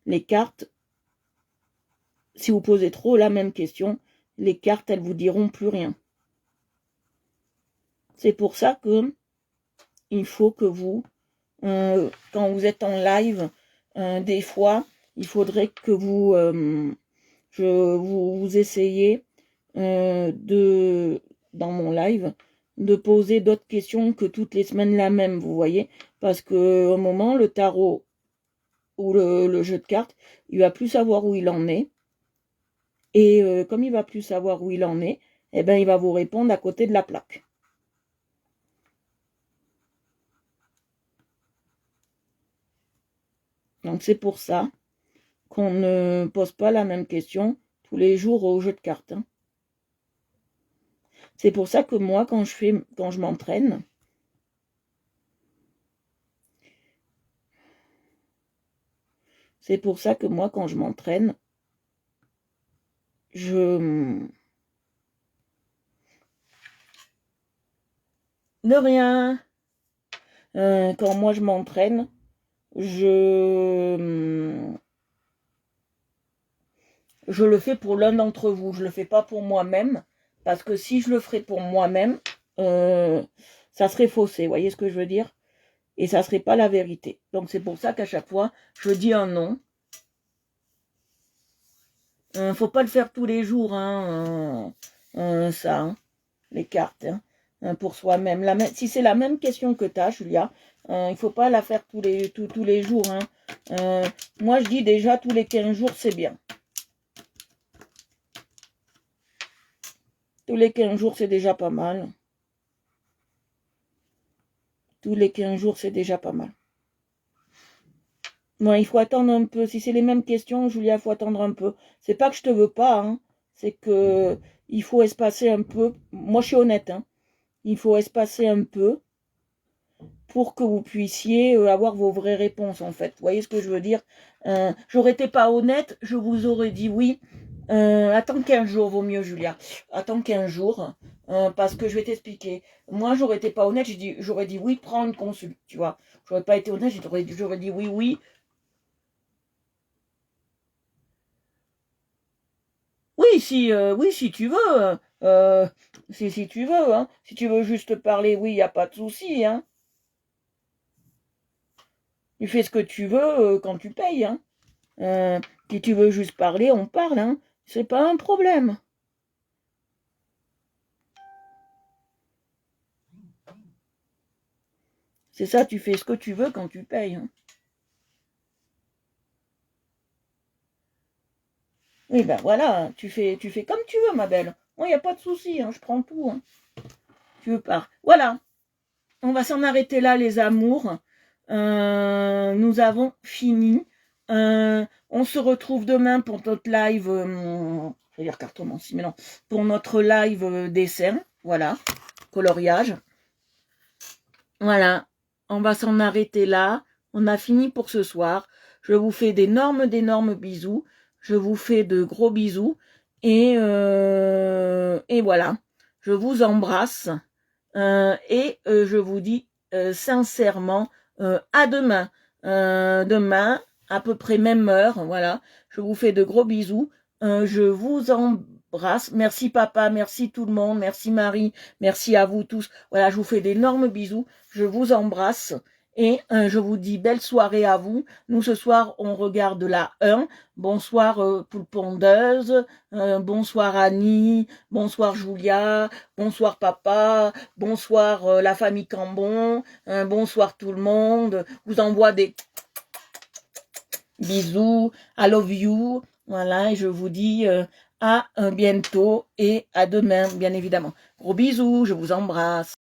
Les cartes, si vous posez trop la même question, les cartes, elles vous diront plus rien. C'est pour ça que il faut que vous, quand vous êtes en live, des fois, il faudrait que vous, vous essayez dans mon live, de poser d'autres questions que toutes les semaines la même, vous voyez, parce que au moment, le tarot ou le jeu de cartes, il va plus savoir où il en est, et comme il va plus savoir où il en est, eh ben il va vous répondre à côté de la plaque. Donc c'est pour ça qu'on ne pose pas la même question tous les jours au jeu de cartes. Hein. C'est pour ça que moi, quand je m'entraîne, c'est pour ça que moi, quand je m'entraîne, de rien. Quand moi je m'entraîne, je le fais pour l'un d'entre vous. Je le fais pas pour moi-même, parce que si je le ferais pour moi-même, ça serait faussé. Vous voyez ce que je veux dire? Et ça serait pas la vérité. Donc c'est pour ça qu'à chaque fois, je dis un non. Faut pas le faire tous les jours, hein, ça, hein, les cartes, hein, pour soi-même. Si c'est la même question que tu as, Julia, il faut pas la faire tous les jours. Hein. Moi, je dis déjà tous les 15 jours, c'est bien. Tous les 15 jours, c'est déjà pas mal. Tous les 15 jours, c'est déjà pas mal. Bon, il faut attendre un peu. Si c'est les mêmes questions, Julia, il faut attendre un peu. C'est pas que je te veux pas, hein. C'est que il faut espacer un peu. Moi, je suis honnête, hein. Il faut espacer un peu pour que vous puissiez avoir vos vraies réponses, en fait. Vous voyez ce que je veux dire? J'aurais été pas honnête, je vous aurais dit oui. Attends 15 jours, vaut mieux, Julia. Attends 15 jours, parce que je vais t'expliquer. Moi, j'aurais été pas honnête, j'aurais dit oui, prends une consulte, tu vois. J'aurais pas été honnête, j'aurais dit oui, oui. Oui, si tu veux. Si tu veux, hein. Si tu veux juste parler, oui, il n'y a pas de souci, hein. Tu fais ce que tu veux quand tu payes, hein. Si tu veux juste parler, on parle, hein. C'est pas un problème. C'est ça, tu fais ce que tu veux quand tu payes, hein. Oui, ben voilà, tu fais comme tu veux, ma belle. Moi, il n'y a pas de souci, hein, je prends tout. Hein. Tu veux pas. Voilà, on va s'en arrêter là, les amours. Nous avons fini. On se retrouve demain pour notre live, je vais dire cartomancie, mais non, pour notre live dessin, voilà, coloriage. Voilà, on va s'en arrêter là. On a fini pour ce soir. Je vous fais d'énormes bisous. Je vous fais de gros bisous. Et voilà, je vous embrasse. Et je vous dis sincèrement à demain. Demain, à peu près même heure, voilà. Je vous fais de gros bisous. Je vous embrasse. Merci papa, merci tout le monde, merci Marie, merci à vous tous. Voilà, je vous fais d'énormes bisous. Je vous embrasse. Et je vous dis belle soirée à vous. Nous, ce soir, on regarde la 1. Bonsoir Poule Pondeuse. Bonsoir Annie. Bonsoir Julia. Bonsoir papa. Bonsoir la famille Cambon. Bonsoir tout le monde. Je vous envoie des bisous. I love you. Voilà, et je vous dis à bientôt et à demain, bien évidemment. Gros bisous, je vous embrasse.